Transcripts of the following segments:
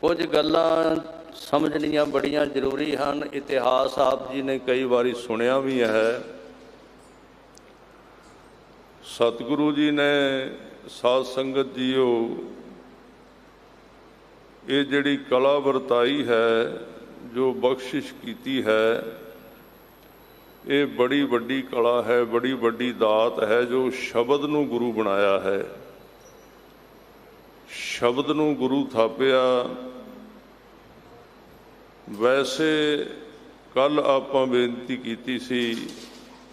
कुछ गल्लां समझनियां बड़ियां जरूरी हैं। इतिहास आप जी ने कई बारी सुनिया भी है। सतगुरु जी ने साध संगत जीओ ये जिहड़ी कला वरताई है, जो बख्शिश कीती है, ये बड़ी वड्डी कला है, बड़ी वड्डी दात है, जो शब्द नूं गुरु बनाया है। शब्द नूं गुरु थापिया। वैसे कल आपां बेनती कीती सी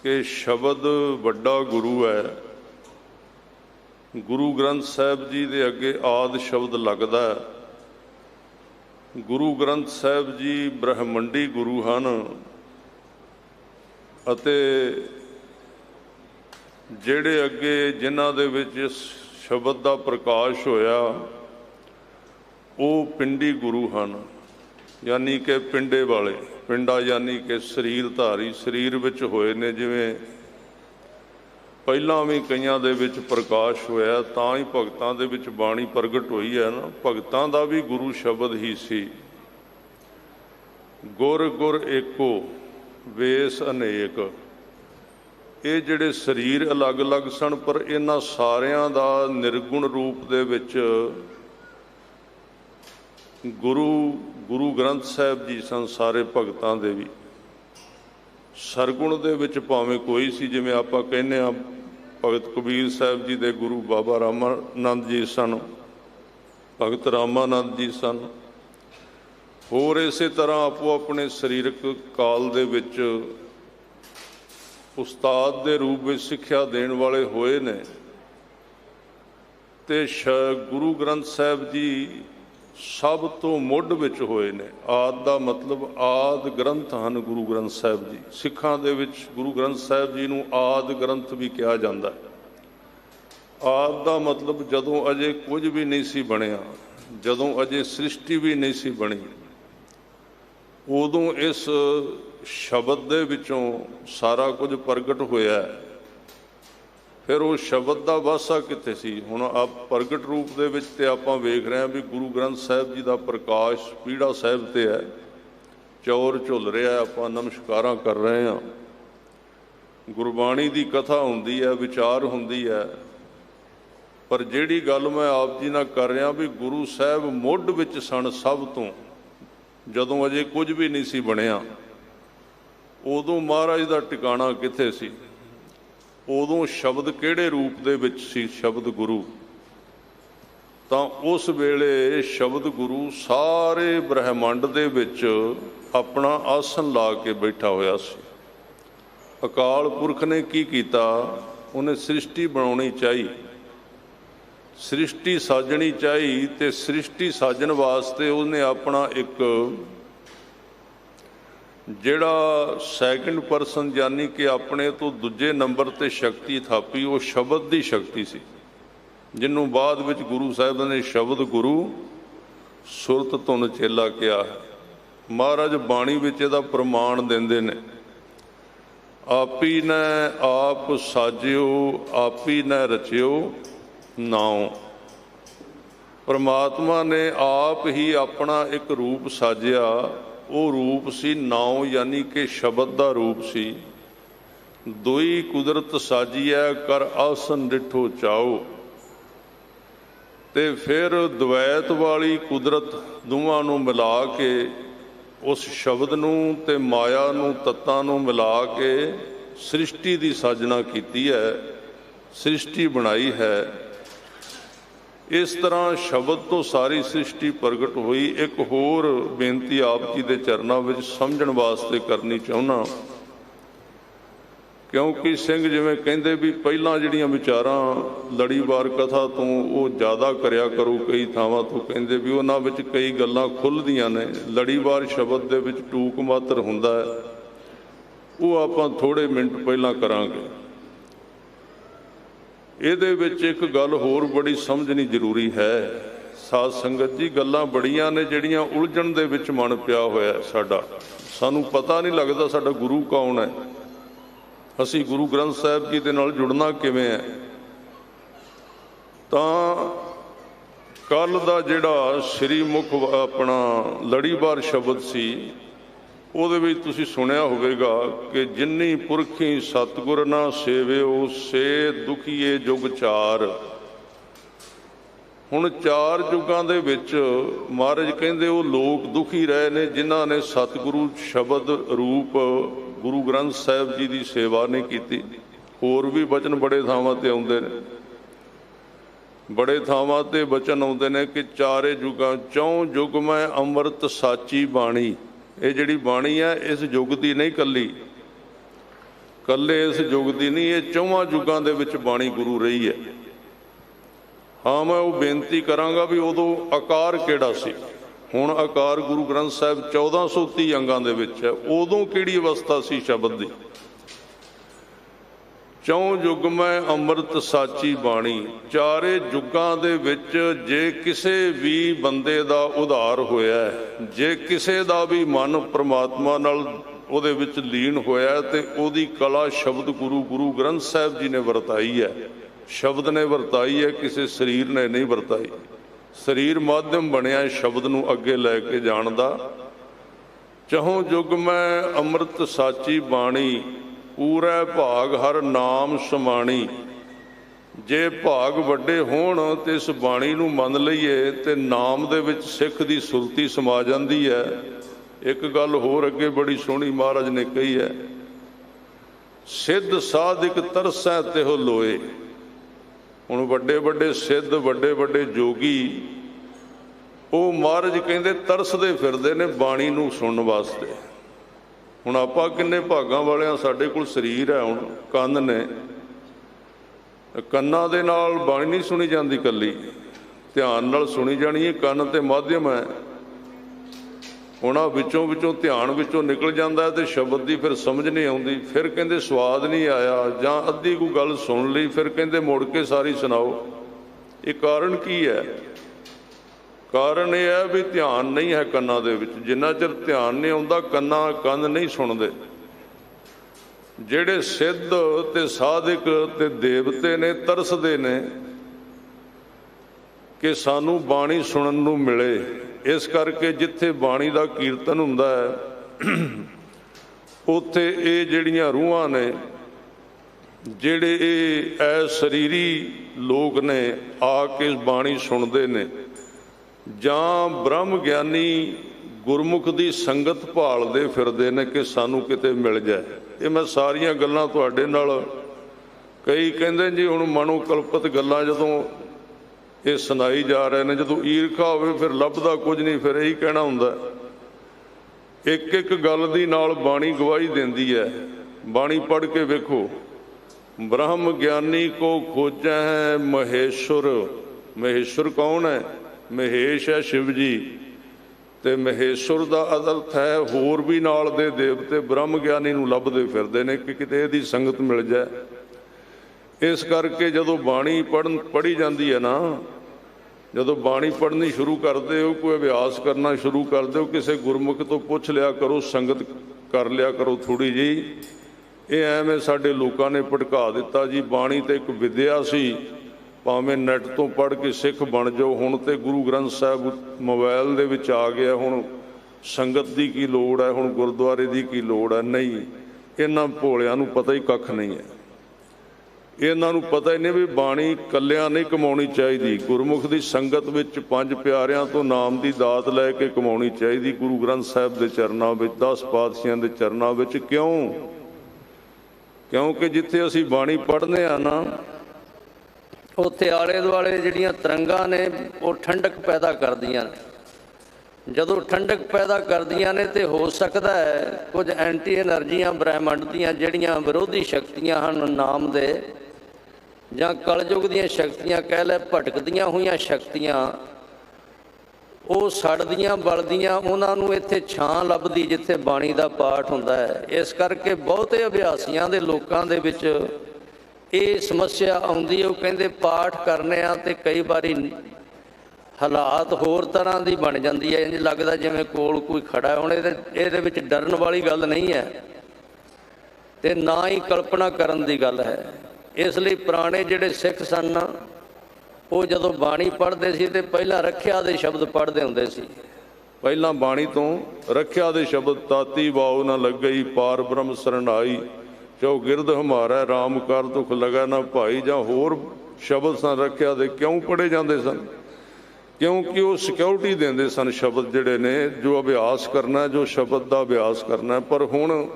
कि शब्द वड्डा गुरु है। गुरु ग्रंथ साहिब जी दे अगे आद शब्द लगदा है। गुरु ग्रंथ साहिब जी ब्रह्मंडी गुरु हन अते जिहड़े अगे जिन्हां दे विच शब्द दा प्रकाश होया वो पिंडी गुरु हन, यानी कि पिंडे वाले। पिंडा यानी कि शरीर धारी, शरीर विच होए ने। जिवें ਪਹਿਲਾਂ भी कईयां दे विच प्रकाश होया तां ही भगतां दे विच बाणी प्रगट होई है ना। भगतां दा भी गुरु शब्द ही सी। गुर गुर एको वेस अनेक। ये जिहड़े शरीर अलग अलग सन, पर इन्हां सारियां दा निर्गुण रूप दे विच गुरु ग्रंथ साहिब जी सन। सारे भगतां दे भी सरगुण दे विच भावें कोई सी। जिवें आपां कहने आ भगत कबीर साहिब जी दे गुरु बाबा रामानंद जी सन, भगत रामानंद जी सन। होर इसे तरह आपो अपने सरीरक काल दे विच उस्ताद दे रूप में सिक्ख्या देण वाले होए ने। ते गुरु ग्रंथ साहिब जी सब तो मुढ़ विच होए ने। आद दा मतलब आद ग्रंथ हन गुरु ग्रंथ साहिब जी। सिखां दे विच गुरु ग्रंथ साहिब जी नूं आद ग्रंथ भी कहा जाता है। आद दा मतलब जदों अजे कुछ भी नहीं सी बनिया, जदों अजे सृष्टि भी नहीं सी बनी, उदों इस शब्द दे विचों सारा कुछ प्रगट होया है। फिर वो शब्द का वासा कित्थे सी। हुण आप प्रगट रूप दे विच ते आपां वेख रहे हैं भी गुरु ग्रंथ साहिब जी का प्रकाश पीढ़ा साहिब ते है, चौर झुल रहा है, आपां नमस्कारां कर रहे हैं। गुरबाणी की कथा हुंदी है, विचार हुंदी है। पर जिहड़ी गल मैं आप जी नाल कर रहा भी गुरु साहिब मुढ़ विच सन सब तो, जदों अजे कुछ भी नहीं सी बनिया, उदों महाराज का टिकाणा कित्थे सी। उदों शब्द किहड़े रूप दे विच सी शब्द गुरु। तां उस वेले शब्द गुरु सारे ब्रह्मंड दे विच अपना आसन ला के बैठा होया सी। अकाल पुरख ने की कीता, उन्हें सृष्टि बनाउणी चाही, सृष्टि साजनी चाही। ते सृष्टि साजन वास्ते उन्हें अपना एक जिहड़ा सैकंड परसन यानी कि अपने तो दूजे नंबर ते शक्ति थापी, वो शब्द की शक्ति सी, जिन्हों बाद विच गुरु साहिब ने शब्द गुरु सुरत धुन चेला किया है। महाराज बाणी विच इहदा प्रमाण देंदे ने, आपी ने आप साजियो आपी ने रचियो नाओ। परमात्मा ने आप ही अपना एक रूप साजिया। वो रूप सी नाव, यानी कि शब्द का रूप सी। दोई कुदरत साजिया कर आसन डिठो चाओ। ते फिर द्वैत वाली कुदरत दोवां नूं मिला के उस शब्द नूं ते माया नूं तत्तां नूं मिला के सृष्टि की साजना कीती है, सृष्टि बनाई है। इस तरह शब्द तो सारी सृष्टि प्रगट हुई। एक होर बेनती आप जी के चरणों में समझण वास्ते करनी चाहुंदा, क्योंकि सिंह जिवें कहंदे भी पहलां जिहड़ियां विचारां लड़ीवार कथा तो वो ज़्यादा करया करो, कई थावां तो कहंदे भी उन्हां विच कई गल्लां खुलदियां ने। लड़ीवार शब्द दे विच टूक मात्र हुंदा है, वो आपां थोड़े मिनट पहलां करांगे। ਇਹਦੇ ਵਿੱਚ एक गल होर बड़ी समझनी जरूरी है। साध संगत जी गल्लां बड़ियां ने ਜਿਹੜੀਆਂ उलझण ਦੇ ਵਿੱਚ ਮਨ ਪਿਆ ਹੋਇਆ ਸਾਡਾ। ਸਾਨੂੰ ਪਤਾ नहीं लगता ਸਾਡਾ गुरु कौन है, ਅਸੀਂ गुरु ग्रंथ साहिब जी ਦੇ ਨਾਲ जुड़ना किवें है। ਤਾਂ कल का जिहड़ा श्री मुख अपना लड़ीवार शब्द सी ਉਹਦੇ ਵਿੱਚ ਤੁਸੀਂ ਸੁਣਿਆ ਹੋਵੇਗਾ ਕਿ ਜਿੰਨੀ ਪੁਰਖੀ ਸਤਿਗੁਰ ਨਾ ਸੇਵਿਓ ਸੇ ਦੁਖੀਏ ਜੁਗ ਚਾਰ। ਹੁਣ ਚਾਰ ਯੁੱਗਾਂ ਦੇ ਵਿੱਚ ਮਹਾਰਾਜ ਕਹਿੰਦੇ ਉਹ ਲੋਕ ਦੁਖੀ ਰਹੇ ਨੇ ਜਿਨ੍ਹਾਂ ਨੇ ਸਤਿਗੁਰੂ ਸ਼ਬਦ ਰੂਪ ਗੁਰੂ ਗ੍ਰੰਥ ਸਾਹਿਬ ਜੀ ਦੀ ਸੇਵਾ ਨਹੀਂ ਕੀਤੀ। ਹੋਰ ਵੀ ਬਚਨ ਬੜੇ ਥਾਵਾਂ ਤੇ ਆਉਂਦੇ ਨੇ, ਬੜੇ ਥਾਵਾਂ ਤੇ ਬਚਨ ਆਉਂਦੇ ਨੇ ਕਿ ਚਾਰੇ ਯੁੱਗਾਂ ਚੌਂ ਯੁੱਗ ਮੈਂ ਅੰਮ੍ਰਿਤ ਸਾਚੀ ਬਾਣੀ। ਇਹ ਜਿਹੜੀ ਬਾਣੀ ਹੈ ਇਸ ਯੁੱਗ ਦੀ ਨਹੀਂ ਕੱਲੀ ਇਸ ਯੁੱਗ ਦੀ ਨਹੀਂ, ਇਹ ਚੌਵਾਂ ਯੁੱਗਾਂ ਦੇ ਵਿੱਚ ਬਾਣੀ ਗੁਰੂ ਰਹੀ ਹੈ। ਹਾਂ ਮੈਂ ਉਹ ਬੇਨਤੀ ਕਰਾਂਗਾ ਵੀ ਉਦੋਂ ਆਕਾਰ ਕਿਹੜਾ ਸੀ। ਹੁਣ ਆਕਾਰ ਗੁਰੂ ਗ੍ਰੰਥ ਸਾਹਿਬ 1430 ਅੰਗਾਂ ਦੇ ਵਿੱਚ ਹੈ, ਉਦੋਂ ਕਿਹੜੀ ਅਵਸਥਾ ਸੀ ਸ਼ਬਦ ਦੀ। ਚੌਂ ਯੁੱਗ ਮੈਂ ਅੰਮ੍ਰਿਤ ਸਾਚੀ ਬਾਣੀ। ਚਾਰੇ ਯੁੱਗਾਂ ਦੇ ਵਿੱਚ ਜੇ ਕਿਸੇ ਵੀ ਬੰਦੇ ਦਾ ਉਧਾਰ ਹੋਇਆ, ਜੇ ਕਿਸੇ ਦਾ ਵੀ ਮਨ ਪ੍ਰਮਾਤਮਾ ਨਾਲ ਉਹਦੇ ਵਿੱਚ ਲੀਨ ਹੋਇਆ ਤੇ ਉਹਦੀ ਕਲਾ ਸ਼ਬਦ ਗੁਰੂ ਗ੍ਰੰਥ ਸਾਹਿਬ ਜੀ ਨੇ ਵਰਤਾਈ ਹੈ, ਸ਼ਬਦ ਨੇ ਵਰਤਾਈ ਹੈ, ਕਿਸੇ ਸਰੀਰ ਨੇ ਨਹੀਂ ਵਰਤਾਈ। ਸਰੀਰ ਮਾਧਿਅਮ ਬਣਿਆ ਸ਼ਬਦ ਨੂੰ ਅੱਗੇ ਲੈ ਕੇ ਜਾਣ ਦਾ। ਚਹੁੰ ਯੁੱਗ ਮੈਂ ਅੰਮ੍ਰਿਤ ਸਾਚੀ ਬਾਣੀ ਪੂਰਾ ਭਾਗ ਹਰ ਨਾਮ ਸਮਾਣੀ। ਜੇ ਭਾਗ ਵੱਡੇ ਹੋਣ ਤੇ ਇਸ ਬਾਣੀ ਨੂੰ ਮੰਨ ਲਈਏ ਤੇ ਨਾਮ ਦੇ ਵਿੱਚ ਸਿੱਖ ਦੀ ਸੁਰਤੀ ਸਮਾ ਜਾਂਦੀ ਹੈ। ਇੱਕ ਗੱਲ ਹੋਰ ਅੱਗੇ ਬੜੀ ਸੋਹਣੀ ਮਹਾਰਾਜ ਨੇ ਕਹੀ ਹੈ, ਸਿੱਧ ਸਾਧਿਕ ਤਰਸੈ ਤਿਹੁ ਲੋਏ। ਹੁਣ ਵੱਡੇ ਵੱਡੇ ਸਿੱਧ ਵੱਡੇ ਵੱਡੇ ਜੋਗੀ ਉਹ ਮਹਾਰਾਜ ਕਹਿੰਦੇ ਤਰਸਦੇ ਫਿਰਦੇ ਨੇ ਬਾਣੀ ਨੂੰ ਸੁਣਨ ਵਾਸਤੇ। ਹੁਣ ਆਪਾਂ ਕਿੰਨੇ ਭਾਗਾਂ ਵਾਲਿਆਂ, ਸਾਡੇ ਕੋਲ ਸਰੀਰ ਹੈ, ਹੁਣ ਕੰਨ ਨੇ, ਕੰਨਾਂ ਦੇ ਨਾਲ ਬਾਣੀ ਨਹੀਂ ਸੁਣੀ ਜਾਂਦੀ ਕੱਲੀ, ਧਿਆਨ ਨਾਲ ਸੁਣੀ ਜਾਣੀ ਹੈ। ਕੰਨ ਤੇ ਮਾਧਿਅਮ ਹੈ, ਉਹਨਾਂ ਵਿੱਚੋਂ ਧਿਆਨ ਵਿੱਚੋਂ ਨਿਕਲ ਜਾਂਦਾ ਤੇ ਸ਼ਬਦ ਦੀ ਫਿਰ ਸਮਝ ਨਹੀਂ ਆਉਂਦੀ। ਫਿਰ ਕਹਿੰਦੇ ਸਵਾਦ ਨਹੀਂ ਆਇਆ, ਜਾਂ ਅੱਧੀ ਕੋਈ ਗੱਲ ਸੁਣ ਲਈ ਫਿਰ ਕਹਿੰਦੇ ਮੁੜ ਕੇ ਸਾਰੀ ਸੁਣਾਓ। ਇਹ ਕਾਰਨ ਕੀ ਹੈ? ਕਾਰਨ ਇਹ ਹੈ ਵੀ ਧਿਆਨ ਨਹੀਂ ਹੈ ਕੰਨਾਂ ਦੇ ਵਿੱਚ। ਜਿੰਨਾ ਚਿਰ ਧਿਆਨ ਨਹੀਂ ਆਉਂਦਾ ਕੰਨ ਨਹੀਂ ਸੁਣਦੇ। ਜਿਹੜੇ ਸਿੱਧ ਤੇ ਸਾਧਕ ਤੇ ਦੇਵਤੇ ਨੇ ਤਰਸਦੇ ਨੇ ਕਿ ਸਾਨੂੰ ਬਾਣੀ ਸੁਣਨ ਨੂੰ ਮਿਲੇ। ਇਸ ਕਰਕੇ ਜਿੱਥੇ ਬਾਣੀ ਦਾ ਕੀਰਤਨ ਹੁੰਦਾ ਹੈ ਉੱਥੇ ਇਹ ਜਿਹੜੀਆਂ ਰੂਹਾਂ ਨੇ, ਜਿਹੜੇ ਇਹ ਸਰੀਰੀ ਲੋਕ ਨੇ ਆ ਕੇ ਬਾਣੀ ਸੁਣਦੇ ਨੇ, ਜਾਂ ਬ੍ਰਹਮ ਗਿਆਨੀ ਗੁਰਮੁਖ ਦੀ ਸੰਗਤ ਭਾਲਦੇ ਫਿਰਦੇ ਨੇ ਕਿ ਸਾਨੂੰ ਕਿਤੇ ਮਿਲ ਜਾਏ। ਇਹ ਮੈਂ ਸਾਰੀਆਂ ਗੱਲਾਂ ਤੁਹਾਡੇ ਨਾਲ, ਕਈ ਕਹਿੰਦੇ ਜੀ ਹੁਣ ਮਨੋ ਕਲਪਿਤ ਗੱਲਾਂ ਜਦੋਂ ਇਹ ਸੁਣਾਈ ਜਾ ਰਹੇ ਨੇ, ਜਦੋਂ ਈਰਖਾ ਹੋਵੇ ਫਿਰ ਲੱਭਦਾ ਕੁਝ ਨਹੀਂ, ਫਿਰ ਇਹੀ ਕਹਿਣਾ ਹੁੰਦਾ। ਇੱਕ ਇੱਕ ਗੱਲ ਦੀ ਨਾਲ ਬਾਣੀ ਗਵਾਹੀ ਦਿੰਦੀ ਹੈ। ਬਾਣੀ ਪੜ੍ਹ ਕੇ ਵੇਖੋ, ਬ੍ਰਹਮ ਗਿਆਨੀ ਕੋ ਖੋਜੈ ਹੈ ਮਹੇਸ਼ਵਰ। ਮਹੇਸ਼ਵਰ ਕੌਣ ਹੈ? ਮਹੇਸ਼ ਹੈ ਸ਼ਿਵ ਜੀ, ਤੇ ਮਹੇਸ਼ਵਰ ਦਾ ਅਰਥ ਹੈ ਹੋਰ ਵੀ ਨਾਲ ਦੇ ਦੇਵਤੇ ਬ੍ਰਹਮ ਗਿਆਨੀ ਨੂੰ ਲੱਭਦੇ ਫਿਰਦੇ ਨੇ ਕਿ ਕਿਤੇ ਇਹਦੀ ਸੰਗਤ ਮਿਲ ਜਾਏ। ਇਸ ਕਰਕੇ ਜਦੋਂ ਬਾਣੀ ਪੜ੍ਹੀ ਜਾਂਦੀ ਹੈ ਨਾ, ਜਦੋਂ ਬਾਣੀ ਪੜ੍ਹਨੀ ਸ਼ੁਰੂ ਕਰਦੇ ਹੋ, ਕੋਈ ਅਭਿਆਸ ਕਰਨਾ ਸ਼ੁਰੂ ਕਰਦੇ ਹੋ, ਕਿਸੇ ਗੁਰਮੁਖ ਤੋਂ ਪੁੱਛ ਲਿਆ ਕਰੋ, ਸੰਗਤ ਕਰ ਲਿਆ ਕਰੋ ਥੋੜ੍ਹੀ ਜਿਹੀ। ਇਹ ਐਵੇਂ ਸਾਡੇ ਲੋਕਾਂ ਨੇ ਭਟਕਾ ਦਿੱਤਾ ਜੀ। ਬਾਣੀ ਤਾਂ ਇੱਕ ਵਿਦਿਆ ਸੀ, ਭਾਵੇਂ ਨੈੱਟ ਤੋਂ ਪੜ੍ਹ ਕੇ ਸਿੱਖ ਬਣ ਜਾਓ। ਹੁਣ ਤੇ ਗੁਰੂ ਗ੍ਰੰਥ ਸਾਹਿਬ ਮੋਬਾਈਲ ਦੇ ਵਿੱਚ ਆ ਗਿਆ, ਹੁਣ ਸੰਗਤ ਦੀ ਕੀ ਲੋੜ ਹੈ, ਹੁਣ ਗੁਰਦੁਆਰੇ ਦੀ ਕੀ ਲੋੜ ਹੈ। ਨਹੀਂ, ਇਹਨਾਂ ਭੋਲਿਆਂ ਨੂੰ ਪਤਾ ਹੀ ਕੱਖ ਨਹੀਂ ਹੈ। ਇਹਨਾਂ ਨੂੰ ਪਤਾ ਹੀ ਨਹੀਂ ਵੀ ਬਾਣੀ ਇਕੱਲਿਆਂ ਨਹੀਂ ਕਮਾਉਣੀ ਚਾਹੀਦੀ, ਗੁਰਮੁਖ ਦੀ ਸੰਗਤ ਵਿੱਚ 5 ਪਿਆਰਿਆਂ ਤੋਂ ਨਾਮ ਦੀ ਦਾਤ ਲੈ ਕੇ ਕਮਾਉਣੀ ਚਾਹੀਦੀ, ਗੁਰੂ ਗ੍ਰੰਥ ਸਾਹਿਬ ਦੇ ਚਰਨਾਂ ਵਿੱਚ, 10 ਪਾਤਸ਼ਾਹਾਂ ਦੇ ਚਰਨਾਂ ਵਿੱਚ। ਕਿਉਂਕਿ ਜਿੱਥੇ ਅਸੀਂ ਬਾਣੀ ਪੜ੍ਹਦੇ ਹਾਂ ਨਾ, ਉੱਥੇ ਆਲੇ ਦੁਆਲੇ ਜਿਹੜੀਆਂ ਤਰੰਗਾਂ ਨੇ ਉਹ ਠੰਡਕ ਪੈਦਾ ਕਰਦੀਆਂ ਨੇ। ਜਦੋਂ ਠੰਡਕ ਪੈਦਾ ਕਰਦੀਆਂ ਨੇ ਤੇ ਹੋ ਸਕਦਾ ਹੈ ਕੁਝ ਐਂਟੀ ਐਨਰਜੀਆਂ ਬ੍ਰਹਿਮੰਡ ਦੀਆਂ, ਜਿਹੜੀਆਂ ਵਿਰੋਧੀ ਸ਼ਕਤੀਆਂ ਹਨ ਨਾਮ ਦੇ, ਜਾਂ ਕਲਯੁਗ ਦੀਆਂ ਸ਼ਕਤੀਆਂ ਕਹਿ ਲੈ, ਭਟਕਦੀਆਂ ਹੋਈਆਂ ਸ਼ਕਤੀਆਂ, ਉਹ ਸੜਦੀਆਂ ਬਲਦੀਆਂ, ਉਹਨਾਂ ਨੂੰ ਇੱਥੇ ਛਾਂ ਲੱਭਦੀ ਜਿੱਥੇ ਬਾਣੀ ਦਾ ਪਾਠ ਹੁੰਦਾ ਹੈ। ਇਸ ਕਰਕੇ ਬਹੁਤੇ ਅਭਿਆਸੀਆਂ ਦੇ ਲੋਕਾਂ ਦੇ ਵਿੱਚ ਇਹ ਸਮੱਸਿਆ ਆਉਂਦੀ ਹੈ। ਉਹ ਕਹਿੰਦੇ ਪਾਠ ਕਰਨੇ ਆ ਤੇ ਕਈ ਵਾਰੀ ਹਾਲਾਤ ਹੋਰ ਤਰ੍ਹਾਂ ਦੀ ਬਣ ਜਾਂਦੀ ਹੈ, ਇੰਝ ਲੱਗਦਾ ਜਿਵੇਂ ਕੋਲ ਕੋਈ ਖੜਾ। ਹੁਣ ਇਹਦੇ ਵਿੱਚ ਡਰਨ ਵਾਲੀ ਗੱਲ ਨਹੀਂ ਹੈ ਤੇ ਨਾ ਹੀ ਕਲਪਨਾ ਕਰਨ ਦੀ ਗੱਲ ਹੈ। ਇਸ ਲਈ ਪੁਰਾਣੇ ਜਿਹੜੇ ਸਿੱਖ ਸਨ ਉਹ ਜਦੋਂ ਬਾਣੀ ਪੜ੍ਹਦੇ ਸੀ ਤੇ ਪਹਿਲਾਂ ਰੱਖਿਆ ਦੇ ਸ਼ਬਦ ਪੜ੍ਹਦੇ ਹੁੰਦੇ ਸੀ। ਪਹਿਲਾਂ ਬਾਣੀ ਤੋਂ ਰੱਖਿਆ ਦੇ ਸ਼ਬਦ ਤਾਤੀ ਵਾਉ ਨਾ ਲੱਗਈ ਪਾਰ ਬ੍ਰਹਮ ਸਰਣਾਈ ਚੋ ਗਿਰਦ ਹਮਾਰਾ ਰਾਮ ਕਰ ਦੁਖ ਲਗਾ ਨਾ ਭਾਈ, ਜਾਂ ਹੋਰ ਸ਼ਬਦ ਸਨ ਰੱਖਿਆ ਦੇ ਕਿਉਂ ਪੜ੍ਹੇ ਜਾਂਦੇ ਸਨ? ਕਿਉਂਕਿ ਉਹ ਸਿਕਿਉਰਿਟੀ ਦਿੰਦੇ ਸਨ ਸ਼ਬਦ ਜਿਹੜੇ ਨੇ, ਜੋ ਅਭਿਆਸ ਕਰਨਾ, ਜੋ ਸ਼ਬਦ ਦਾ ਅਭਿਆਸ ਕਰਨਾ। ਪਰ ਹੁਣ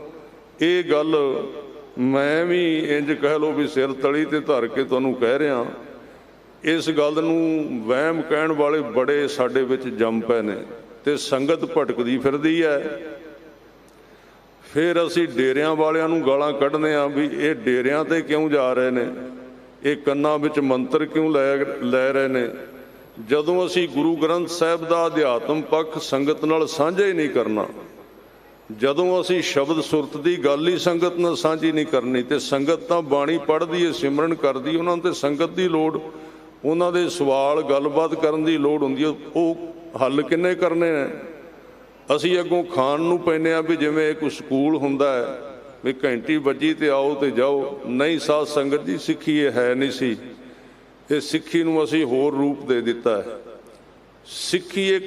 ਇਹ ਗੱਲ ਮੈਂ ਵੀ ਇੰਜ ਕਹਿ ਲਓ ਵੀ ਸਿਰ ਤਲੀ ਤੇ ਧਰ ਕੇ ਤੁਹਾਨੂੰ ਕਹਿ ਰਿਹਾ, ਇਸ ਗੱਲ ਨੂੰ ਵਹਿਮ ਕਹਿਣ ਵਾਲੇ ਬੜੇ ਸਾਡੇ ਵਿੱਚ ਜੰਮ ਪਏ ਨੇ ਤੇ ਸੰਗਤ ਭਟਕਦੀ ਫਿਰਦੀ ਹੈ। ਫਿਰ ਅਸੀਂ ਡੇਰਿਆਂ ਵਾਲਿਆਂ ਨੂੰ ਗਾਲਾਂ ਕੱਢਦੇ ਹਾਂ ਵੀ ਇਹ ਡੇਰਿਆਂ ਤੇ ਕਿਉਂ ਜਾ ਰਹੇ ਨੇ, ਇਹ ਕੰਨਾਂ ਵਿੱਚ ਮੰਤਰ ਕਿਉਂ ਲੈ ਰਹੇ ਨੇ, ਜਦੋਂ ਅਸੀਂ ਗੁਰੂ ਗ੍ਰੰਥ ਸਾਹਿਬ ਦਾ ਅਧਿਆਤਮ ਪੱਖ ਸੰਗਤ ਨਾਲ ਸਾਂਝਾ ਹੀ ਨਹੀਂ ਕਰਨਾ, ਜਦੋਂ ਅਸੀਂ ਸ਼ਬਦ ਸੁਰਤ ਦੀ ਗੱਲ ਹੀ ਸੰਗਤ ਨਾਲ ਸਾਂਝੀ ਨਹੀਂ ਕਰਨੀ, ਤੇ ਸੰਗਤ ਤਾਂ ਬਾਣੀ ਪੜ੍ਹਦੀ ਹੈ, ਸਿਮਰਨ ਕਰਦੀ, ਉਹਨਾਂ ਨੂੰ ਤੇ ਸੰਗਤ ਦੀ ਲੋੜ, ਉਹਨਾਂ ਦੇ ਸਵਾਲ ਗੱਲਬਾਤ ਕਰਨ ਦੀ ਲੋੜ ਹੁੰਦੀ ਹੈ, ਉਹ ਹੱਲ ਕਿੰਨੇ ਕਰਨੇ ਨੇ? ਅਸੀਂ ਅੱਗੋਂ ਖਾਣ ਨੂੰ ਪੈਂਦੇ ਹਾਂ ਵੀ ਜਿਵੇਂ ਕੋਈ ਸਕੂਲ ਹੁੰਦਾ ਹੈ ਵੀ ਘੰਟੀ ਵੱਜੀ ਤੇ ਆਓ ਤੇ ਜਾਓ। ਨਹੀਂ ਸਾਧ ਸੰਗਤ ਜੀ, ਸਿੱਖੀ ਇਹ ਹੈ ਨਹੀਂ ਸੀ, ਇਹ ਸਿੱਖੀ ਨੂੰ ਅਸੀਂ ਹੋਰ ਰੂਪ ਦੇ ਦਿੱਤਾ ਹੈ। ਸਿੱਖੀ ਇੱਕ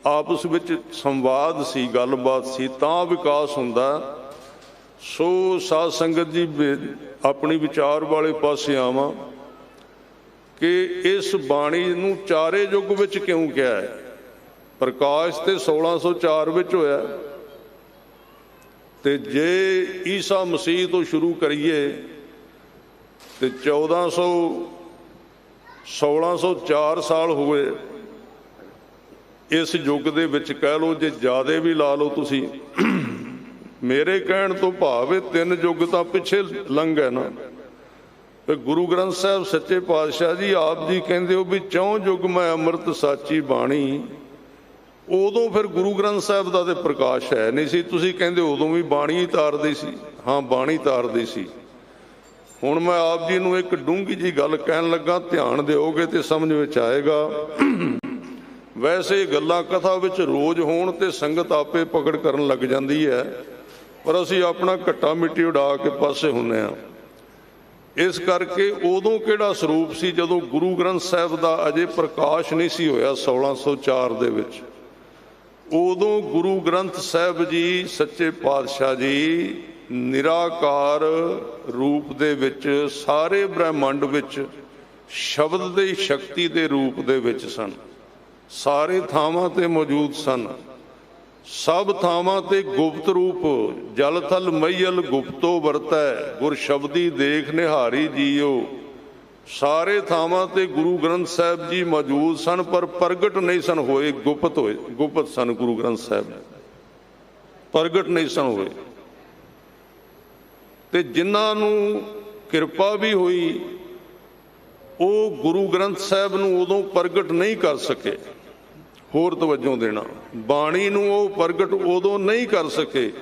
ਆਪਸ ਵਿੱਚ ਸੰਵਾਦ ਸੀ, ਗੱਲਬਾਤ ਸੀ, ਤਾਂ ਵਿਕਾਸ ਹੁੰਦਾ। ਸੋ ਸਾਧ ਸੰਗਤ ਜੀ ਆਪਣੀ ਵਿਚਾਰ ਵਾਲੇ ਪਾਸੇ ਆਵਾਂ ਕਿ ਇਸ ਬਾਣੀ ਨੂੰ ਚਾਰੇ ਯੁੱਗ ਵਿੱਚ ਕਿਉਂ ਕਿਹਾ ਹੈ? ਪ੍ਰਕਾਸ਼ ਤੇ 1604 ਵਿੱਚ ਹੋਇਆ, ਤੇ ਜੇ ਈਸਾ ਮਸੀਹ ਤੋਂ ਸ਼ੁਰੂ ਕਰੀਏ ਤੇ 1604 ਸਾਲ ਹੋਏ ਇਸ ਯੁੱਗ ਦੇ ਵਿੱਚ, ਕਹਿ ਲਓ ਜੇ ਜ਼ਿਆਦਾ ਵੀ ਲਾ ਲਓ ਤੁਸੀਂ। ਮੇਰੇ ਕਹਿਣ ਤੋਂ ਭਾਵ ਇਹ 3 ਯੁੱਗ ਤਾਂ ਪਿੱਛੇ ਲੰਘ ਗਏ ਨਾ। ਗੁਰੂ ਗ੍ਰੰਥ ਸਾਹਿਬ ਸੱਚੇ ਪਾਤਸ਼ਾਹ ਜੀ ਆਪ ਜੀ ਕਹਿੰਦੇ ਹੋ ਵੀ 4 ਯੁੱਗ ਮੈਂ ਅੰਮ੍ਰਿਤ ਸਾਚੀ ਬਾਣੀ। ਉਦੋਂ ਫਿਰ ਗੁਰੂ ਗ੍ਰੰਥ ਸਾਹਿਬ ਦਾ ਤੇ ਪ੍ਰਕਾਸ਼ ਹੈ ਨਹੀਂ ਸੀ। ਤੁਸੀਂ ਕਹਿੰਦੇ ਉਦੋਂ ਵੀ ਬਾਣੀ ਹੀ ਤਾਰਦੀ ਸੀ। ਹਾਂ, ਬਾਣੀ ਤਾਰਦੀ ਸੀ। ਹੁਣ ਮੈਂ ਆਪ ਜੀ ਨੂੰ ਇੱਕ ਡੂੰਘੀ ਜੀ ਗੱਲ ਕਹਿਣ ਲੱਗਾ, ਧਿਆਨ ਦਿਓਗੇ ਤੇ ਸਮਝ ਵਿੱਚ ਆਏਗਾ। ਵੈਸੇ ਗੱਲਾਂ ਕਥਾ ਵਿੱਚ ਰੋਜ਼ ਹੋਣ ਤੇ ਸੰਗਤ ਆਪੇ ਪਕੜ ਕਰਨ ਲੱਗ ਜਾਂਦੀ ਹੈ, ਪਰ ਅਸੀਂ ਆਪਣਾ ਘੱਟਾ ਮਿੱਟੀ ਉਡਾ ਕੇ ਪਾਸੇ ਹੁੰਦੇ ਹਾਂ। ਇਸ ਕਰਕੇ ਉਦੋਂ ਕਿਹੜਾ ਸਰੂਪ ਸੀ ਜਦੋਂ ਗੁਰੂ ਗ੍ਰੰਥ ਸਾਹਿਬ ਦਾ ਅਜੇ ਪ੍ਰਕਾਸ਼ ਨਹੀਂ ਸੀ ਹੋਇਆ 1604 ਦੇ ਵਿੱਚ। ਉਦੋਂ ਗੁਰੂ ਗ੍ਰੰਥ ਸਾਹਿਬ ਜੀ ਸੱਚੇ ਪਾਤਸ਼ਾਹ ਜੀ ਨਿਰਾਕਾਰ ਰੂਪ ਦੇ ਵਿੱਚ ਸਾਰੇ ਬ੍ਰਹਿਮੰਡ ਵਿੱਚ ਸ਼ਬਦ ਦੀ ਸ਼ਕਤੀ ਦੇ ਰੂਪ ਦੇ ਵਿੱਚ ਸਨ। ਸਾਰੇ ਥਾਵਾਂ ਤੇ ਮੌਜੂਦ ਸਨ। ਸਭ ਥਾਵਾਂ ਤੇ ਗੁਪਤ ਰੂਪ ਜਲ ਥਲ ਮਈਲ ਗੁਪਤੋ ਵਰਤੈ ਗੁਰ ਸ਼ਬਦੀ ਦੇਖ ਨਿਹਾਰੀ ਜੀਓ। ਸਾਰੇ ਥਾਵਾਂ ਤੇ ਗੁਰੂ ਗ੍ਰੰਥ ਸਾਹਿਬ ਜੀ ਮੌਜੂਦ ਸਨ, ਪਰ ਪ੍ਰਗਟ ਨਹੀਂ ਸਨ ਹੋਏ, ਗੁਪਤ ਹੋਏ। ਗੁਪਤ ਸਨ ਗੁਰੂ ਗ੍ਰੰਥ ਸਾਹਿਬ, ਪ੍ਰਗਟ ਨਹੀਂ ਸਨ ਹੋਏ। ਤੇ ਜਿਨ੍ਹਾਂ ਨੂੰ ਕਿਰਪਾ ਵੀ ਹੋਈ ਉਹ ਗੁਰੂ ਗ੍ਰੰਥ ਸਾਹਿਬ ਨੂੰ ਉਦੋਂ ਪ੍ਰਗਟ ਨਹੀਂ ਕਰ ਸਕੇ। ਹੋਰ ਤਵੱਜੋ ਦੇਣਾ, ਬਾਣੀ ਨੂੰ ਉਹ ਪ੍ਰਗਟ ਉਦੋਂ ਨਹੀਂ ਕਰ ਸਕੇ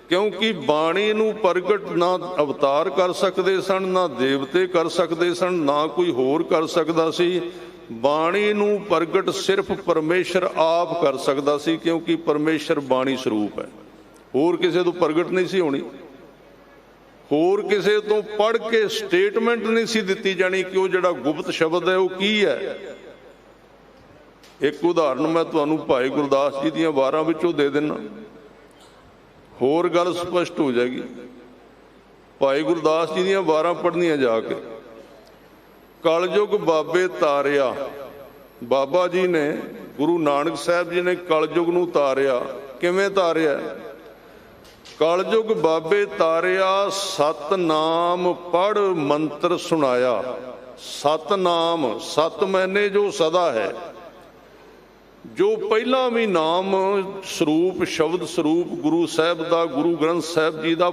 ਕਿਉਂਕਿ ਬਾਣੀ ਨੂੰ ਪ੍ਰਗਟ ਨਾ ਅਵਤਾਰ ਕਰ ਸਕਦੇ ਸਨ, ਨਾ ਦੇਵਤੇ ਕਰ ਸਕਦੇ ਸਨ, ਨਾ ਕੋਈ ਹੋਰ ਕਰ ਸਕਦਾ ਸੀ। ਬਾਣੀ ਨੂੰ ਪ੍ਰਗਟ ਸਿਰਫ ਪਰਮੇਸ਼ਰ ਆਪ ਕਰ ਸਕਦਾ ਸੀ, ਕਿਉਂਕਿ ਪਰਮੇਸ਼ਰ ਬਾਣੀ ਸਰੂਪ ਹੈ। ਹੋਰ ਕਿਸੇ ਤੋਂ ਪ੍ਰਗਟ ਨਹੀਂ ਸੀ ਹੋਣੀ। ਹੋਰ ਕਿਸੇ ਤੋਂ ਪੜ੍ਹ ਕੇ ਸਟੇਟਮੈਂਟ ਨਹੀਂ ਸੀ ਦਿੱਤੀ ਜਾਣੀ ਕਿ ਉਹ ਜਿਹੜਾ ਗੁਪਤ ਸ਼ਬਦ ਹੈ ਉਹ ਕੀ ਹੈ। ਇੱਕ ਉਦਾਹਰਨ ਮੈਂ ਤੁਹਾਨੂੰ ਭਾਈ ਗੁਰਦਾਸ ਜੀ ਦੀਆਂ ਵਾਰਾਂ ਵਿੱਚੋਂ ਦੇ ਦਿੰਦਾ, ਹੋਰ ਗੱਲ ਸਪਸ਼ਟ ਹੋ ਜਾਏਗੀ। ਭਾਈ ਗੁਰਦਾਸ ਜੀ ਦੀਆਂ ਵਾਰਾਂ ਪੜ੍ਹਨੀਆਂ ਜਾ ਕੇ। ਕਲਯੁਗ ਬਾਬੇ ਤਾਰਿਆ, ਬਾਬਾ ਜੀ ਨੇ, ਗੁਰੂ ਨਾਨਕ ਸਾਹਿਬ ਜੀ ਨੇ ਕਲਯੁਗ ਨੂੰ ਤਾਰਿਆ। ਕਿਵੇਂ ਤਾਰਿਆ? ਕਲਯੁਗ ਬਾਬੇ ਤਾਰਿਆ, ਸਤਨਾਮ ਪੜ੍ਹ ਮੰਤਰ ਸੁਣਾਇਆ। ਸਤਨਾਮ, ਸਤ ਮੈਨੇ ਜੋ ਸਦਾ ਹੈ, ਜੋ ਪਹਿਲਾਂ ਵੀ ਨਾਮ ਸਰੂਪ ਸ਼ਬਦ ਸਰੂਪ ਗੁਰੂ ਸਾਹਿਬ ਦਾ, ਗੁਰੂ ਗ੍ਰੰਥ ਸਾਹਿਬ ਜੀ ਦਾ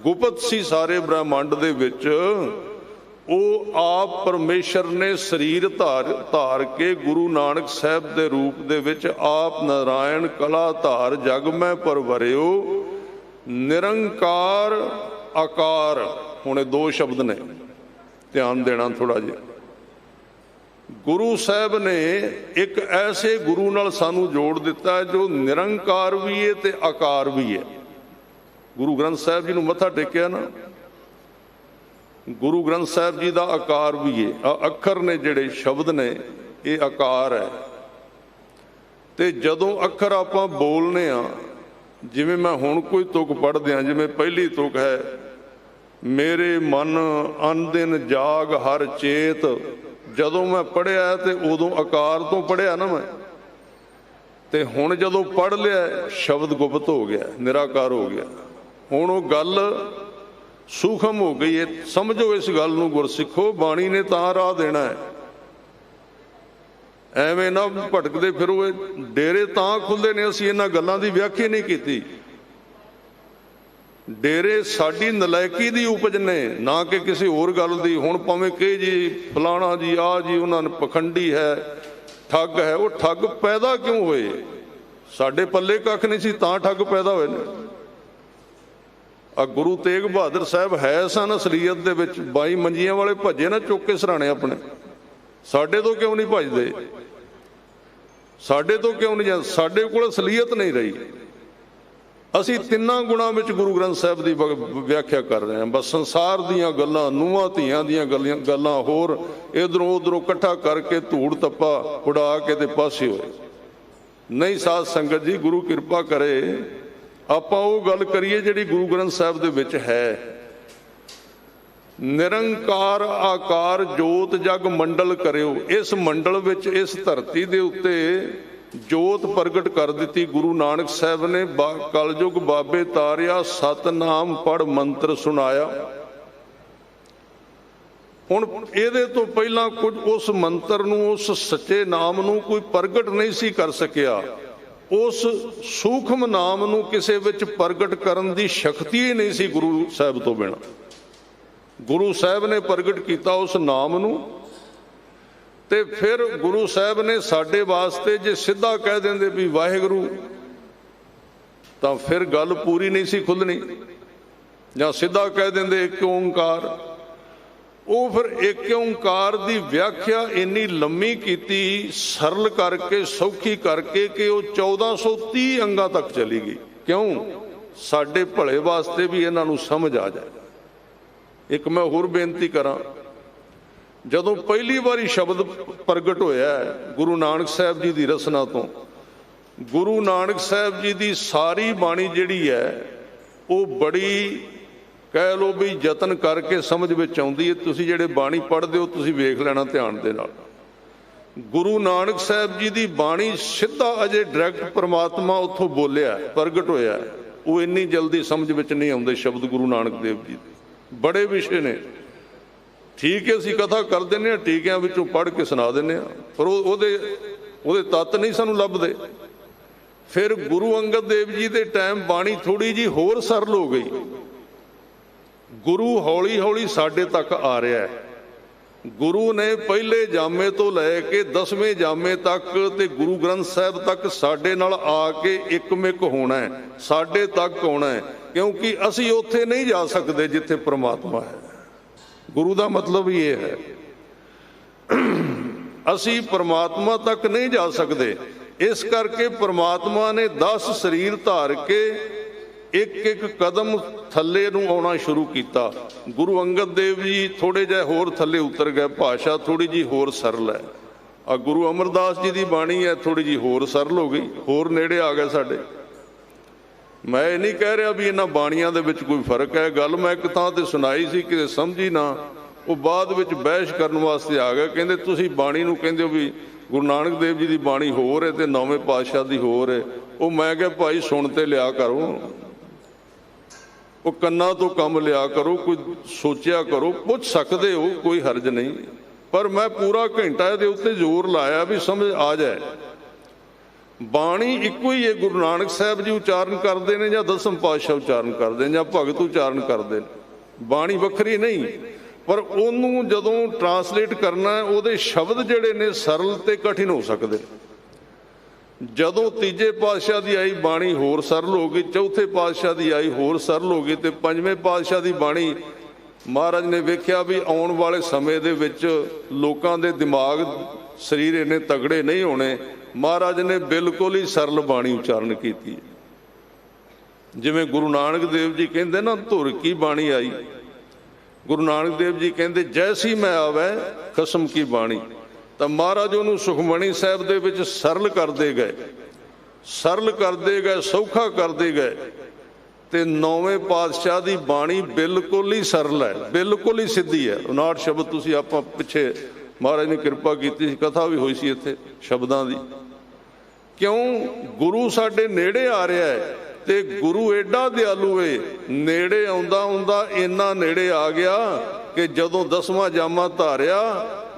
ਗੁਪਤ ਸੀ ਸਾਰੇ ਬ੍ਰਹਿਮੰਡ ਦੇ ਵਿੱਚ, ਉਹ ਆਪ ਪਰਮੇਸ਼ਰ ਨੇ ਸਰੀਰ ਧਾਰ ਕੇ ਗੁਰੂ ਨਾਨਕ ਸਾਹਿਬ ਦੇ ਰੂਪ ਦੇ ਵਿੱਚ ਆਪ ਨਾਰਾਇਣ ਕਲਾ ਧਾਰ ਜਗ ਮੈਂ ਪਰਵਰਿਓ ਨਿਰੰਕਾਰ ਆਕਾਰ। ਹੁਣ ਇਹ 2 ਸ਼ਬਦ ਨੇ, ਧਿਆਨ ਦੇਣਾ ਥੋੜਾ ਜਿਹਾ। ਗੁਰੂ ਸਾਹਿਬ ਨੇ ਇੱਕ ਐਸੇ ਗੁਰੂ ਨਾਲ ਸਾਨੂੰ ਜੋੜ ਦਿੱਤਾ ਜੋ ਨਿਰੰਕਾਰ ਵੀ ਹੈ ਤੇ ਆਕਾਰ ਵੀ ਹੈ। ਗੁਰੂ ਗ੍ਰੰਥ ਸਾਹਿਬ ਜੀ ਨੂੰ ਮੱਥਾ ਟੇਕਿਆ ਨਾ, गुरु ग्रंथ साहिब जी का आकार भी है। अखर ने जिहड़े शब्द ने ये आकार है। तो जदों अखर आपां बोलने आ, जिवें मैं हुण कोई तुक पढ़दे आ, जिवें पहली तुक है मेरे मन अन दिन जाग हर चेत, जदों मैं पढ़िया तो उदों आकार तो पढ़िया ना मैं, तो हुण जदों पढ़ लिया शब्द गुप्त हो गया, निराकार हो गया। हुण वो गल सूखम हो गई है। समझो इस गल नूं गुरसिखो, बाणी ने तां राह देना है। एवें ना भटकदे फिरो, डेरे तां खुले ने, असीं इन्हां गल्लां दी व्याख्या नहीं कीती। डेरे साडी नलायकी दी उपज ने, ना कि किसी होर गल दी। हुण भावें कहे जी फलाना जी आ जी उन्हां ने पखंडी है, ठग है। वो ठग पैदा क्यों होए? साडे पल्ले कख नहीं सी तां ठग पैदा होए ने। गुरु तेग बहादुर साहब है सन असलीयत दे विच 22 मंजियां वाले भजे ना चुक के सराणे अपने। साडे तो क्यों नहीं भजदे? साडे तो क्यों नहीं जाते? साडे कोल असलीयत नहीं रही। असीं तिन्नां गुणां विच गुरु ग्रंथ साहिब की व्याख्या कर रहे हैं। बस संसार दीयां गल्लां, नूहां धीआं दीयां गल्लां होर इधरों उधरों इकट्ठा करके धूड़ तप्पा उड़ा के ते पासे होए। नहीं साध संगत जी, गुरु किरपा करे आपां वो गल करिए जिहड़ी गुरु ग्रंथ साहिब दे विच है। निरंकार आकार जोत जग मंडल करियो। इस मंडल विच, इस धरती दे उत्ते जोत प्रगट कर दी गुरु नानक साहब ने। कलयुग बाबे तारिया, सतनाम पढ़ मंत्र सुनाया। हुण इहदे तो पहला कुछ उस मंत्र नूं, उस सच्चे नाम नूं कोई प्रगट नहीं सी कर सकिया। उस सूखम नाम नूं किसे विच प्रगट करन दी शक्ति ही नहीं सी गुरु साहब तो बिना। गुरु साहब ने प्रगट किया उस नाम नूं। ते फिर गुरु साहब ने साडे वास्ते जे सीधा कह देंदे भी वाहिगुरु, तां फिर गल पूरी नहीं सी खुलनी। जां सीधा कह देंदे एक ओंकार, वो फिर एक ओंकार की व्याख्या इन्नी लम्मी की, सरल करके सौखी करके कि वो 1430 अंगां तक चली गई। क्यों? साडे भले वास्ते भी इन्हां नूं समझ आ जाए। एक मैं होर बेनती करा, जदों पहली बारी शब्द प्रगट होया गुरु नानक साहब जी की रसना तो, गुरु नानक साहब जी की सारी बाणी जिहड़ी है वो बड़ी कह लो भी यतन करके समझ विच आउंदी है। तुसीं जिहड़े बाणी पढ़दे हो तुसीं वेख लेना ध्यान दे नाल। गुरु नानक साहब जी की बाणी सीधा अजे डायरैक्ट परमात्मा उत्थों बोलिया प्रगट होया, वो इन्नी जल्दी समझ विच नहीं आउंदे शब्द गुरु नानक देव जी। बड़े विषय ने, ठीक है असीं कथा कर दिंदे हां, टीकिਆਂ विचों पढ़ के सुना दिंदे हां, पर ਉਹਦੇ तत्त नहीं सानूं लभदे। फिर गुरु अंगद देव जी के टाइम बाणी थोड़ी जी होर सरल हो गई। गुरु हौली हौली साडे तक आ रहा है। गुरु ने पहले जामे तो लैके 10वें जामे तक ते गुरु ग्रंथ साहब तक साडे नाल आके एकमिक होना है, साडे तक आना है, क्योंकि असी उत्थे नहीं जा सकते जिथे परमात्मा है। गुरु का मतलब ये है, असी परमात्मा तक नहीं जा सकते। इस करके परमात्मा ने 10 शरीर धार के एक एक कदम थले नूं आउणा शुरू किया। गुरु अंगद देव जी थोड़े जिहे होर थले उतर गए, भाषा थोड़ी जी होर सरल है। आ गुरु अमरदास जी की बाणी है थोड़ी जी होर सरल हो गई, होर नेड़े आ गए साडे। मैं ये नहीं कह रहा भी इन्हां बाणियां दे विच कोई फर्क है। गल मैं एक थां ते सुनाई सी कि समझी ना, वो बाद विच बहस करन वास्ते आ गए। कहंदे तुसीं बाणी नूं कहंदे हो भी गुरु नानक देव जी की बाणी होर है ते नौवें पातशाह दी होर है। वो मैं कहा भाई सुन ते लिया करो, वो कन्ना तो कम लिया करो, कोई सोचिया करो, पुछ सकते हो, कोई हर्ज नहीं। पर मैं पूरा घंटा ये उत्ते जोर लाया भी समझ आ जाए। बाणी इको ही है, गुरु नानक साहब जी उच्चारण करते हैं या 10वें पातशाह उच्चारण करते हैं या भगत उच्चारण करते हैं। बाणी वखरी नहीं, पर उन्होंने जदों ट्रांसलेट करना है उहदे शब्द जिहड़े ने सरल ते कठिन हो सकते। जदों तीजे पातशाह की आई बाणी होर सरल हो गई, चौथे पातशाह की आई होर सरल हो गई, तो पंजवें पातशाह की बाणी महाराज ने वेख्या भी आने वाले समय दे विच लोकां दे दिमाग शरीर इन्ने तगड़े नहीं होने। महाराज ने बिल्कुल ही सरल बाणी उच्चारण की। जिवें गुरु नानक देव जी कहते ना धुर की बाणी आई, ਗੁਰੂ ਨਾਨਕ ਦੇਵ ਜੀ ਕਹਿੰਦੇ ਜੈਸੀ ਮੈਂ ਆਵੈ ਖਸਮ ਕੀ ਬਾਣੀ, ਤਾਂ ਮਹਾਰਾਜ ਉਹਨੂੰ ਸੁਖਮਣੀ ਸਾਹਿਬ ਦੇ ਵਿੱਚ ਸਰਲ ਕਰਦੇ ਗਏ, ਸਰਲ ਕਰਦੇ ਗਏ, ਸੌਖਾ ਕਰਦੇ ਗਏ। ਤੇ ਨੌਵੇਂ ਪਾਤਸ਼ਾਹ ਦੀ ਬਾਣੀ ਬਿਲਕੁਲ ਹੀ ਸਰਲ ਹੈ, ਬਿਲਕੁਲ ਹੀ ਸਿੱਧੀ ਹੈ। 59 ਸ਼ਬਦ ਤੁਸੀਂ ਆਪਾਂ ਪਿੱਛੇ ਮਹਾਰਾਜ ਨੇ ਕਿਰਪਾ ਕੀਤੀ ਸੀ, ਕਥਾ ਵੀ ਹੋਈ ਸੀ ਇੱਥੇ ਸ਼ਬਦਾਂ ਦੀ। ਕਿਉਂ? ਗੁਰੂ ਸਾਡੇ ਨੇੜੇ ਆ ਰਿਹਾ ਹੈ ਤੇ ਗੁਰੂ ਐਡਾ ਦਿਆਲੂ ਏ, ਨੇੜੇ ਆਉਂਦਾ ਆਉਂਦਾ ਇੰਨਾ ਨੇੜੇ ਆ ਗਿਆ ਕਿ ਜਦੋਂ 10ਵਾਂ ਜਾਮਾ ਧਾਰਿਆ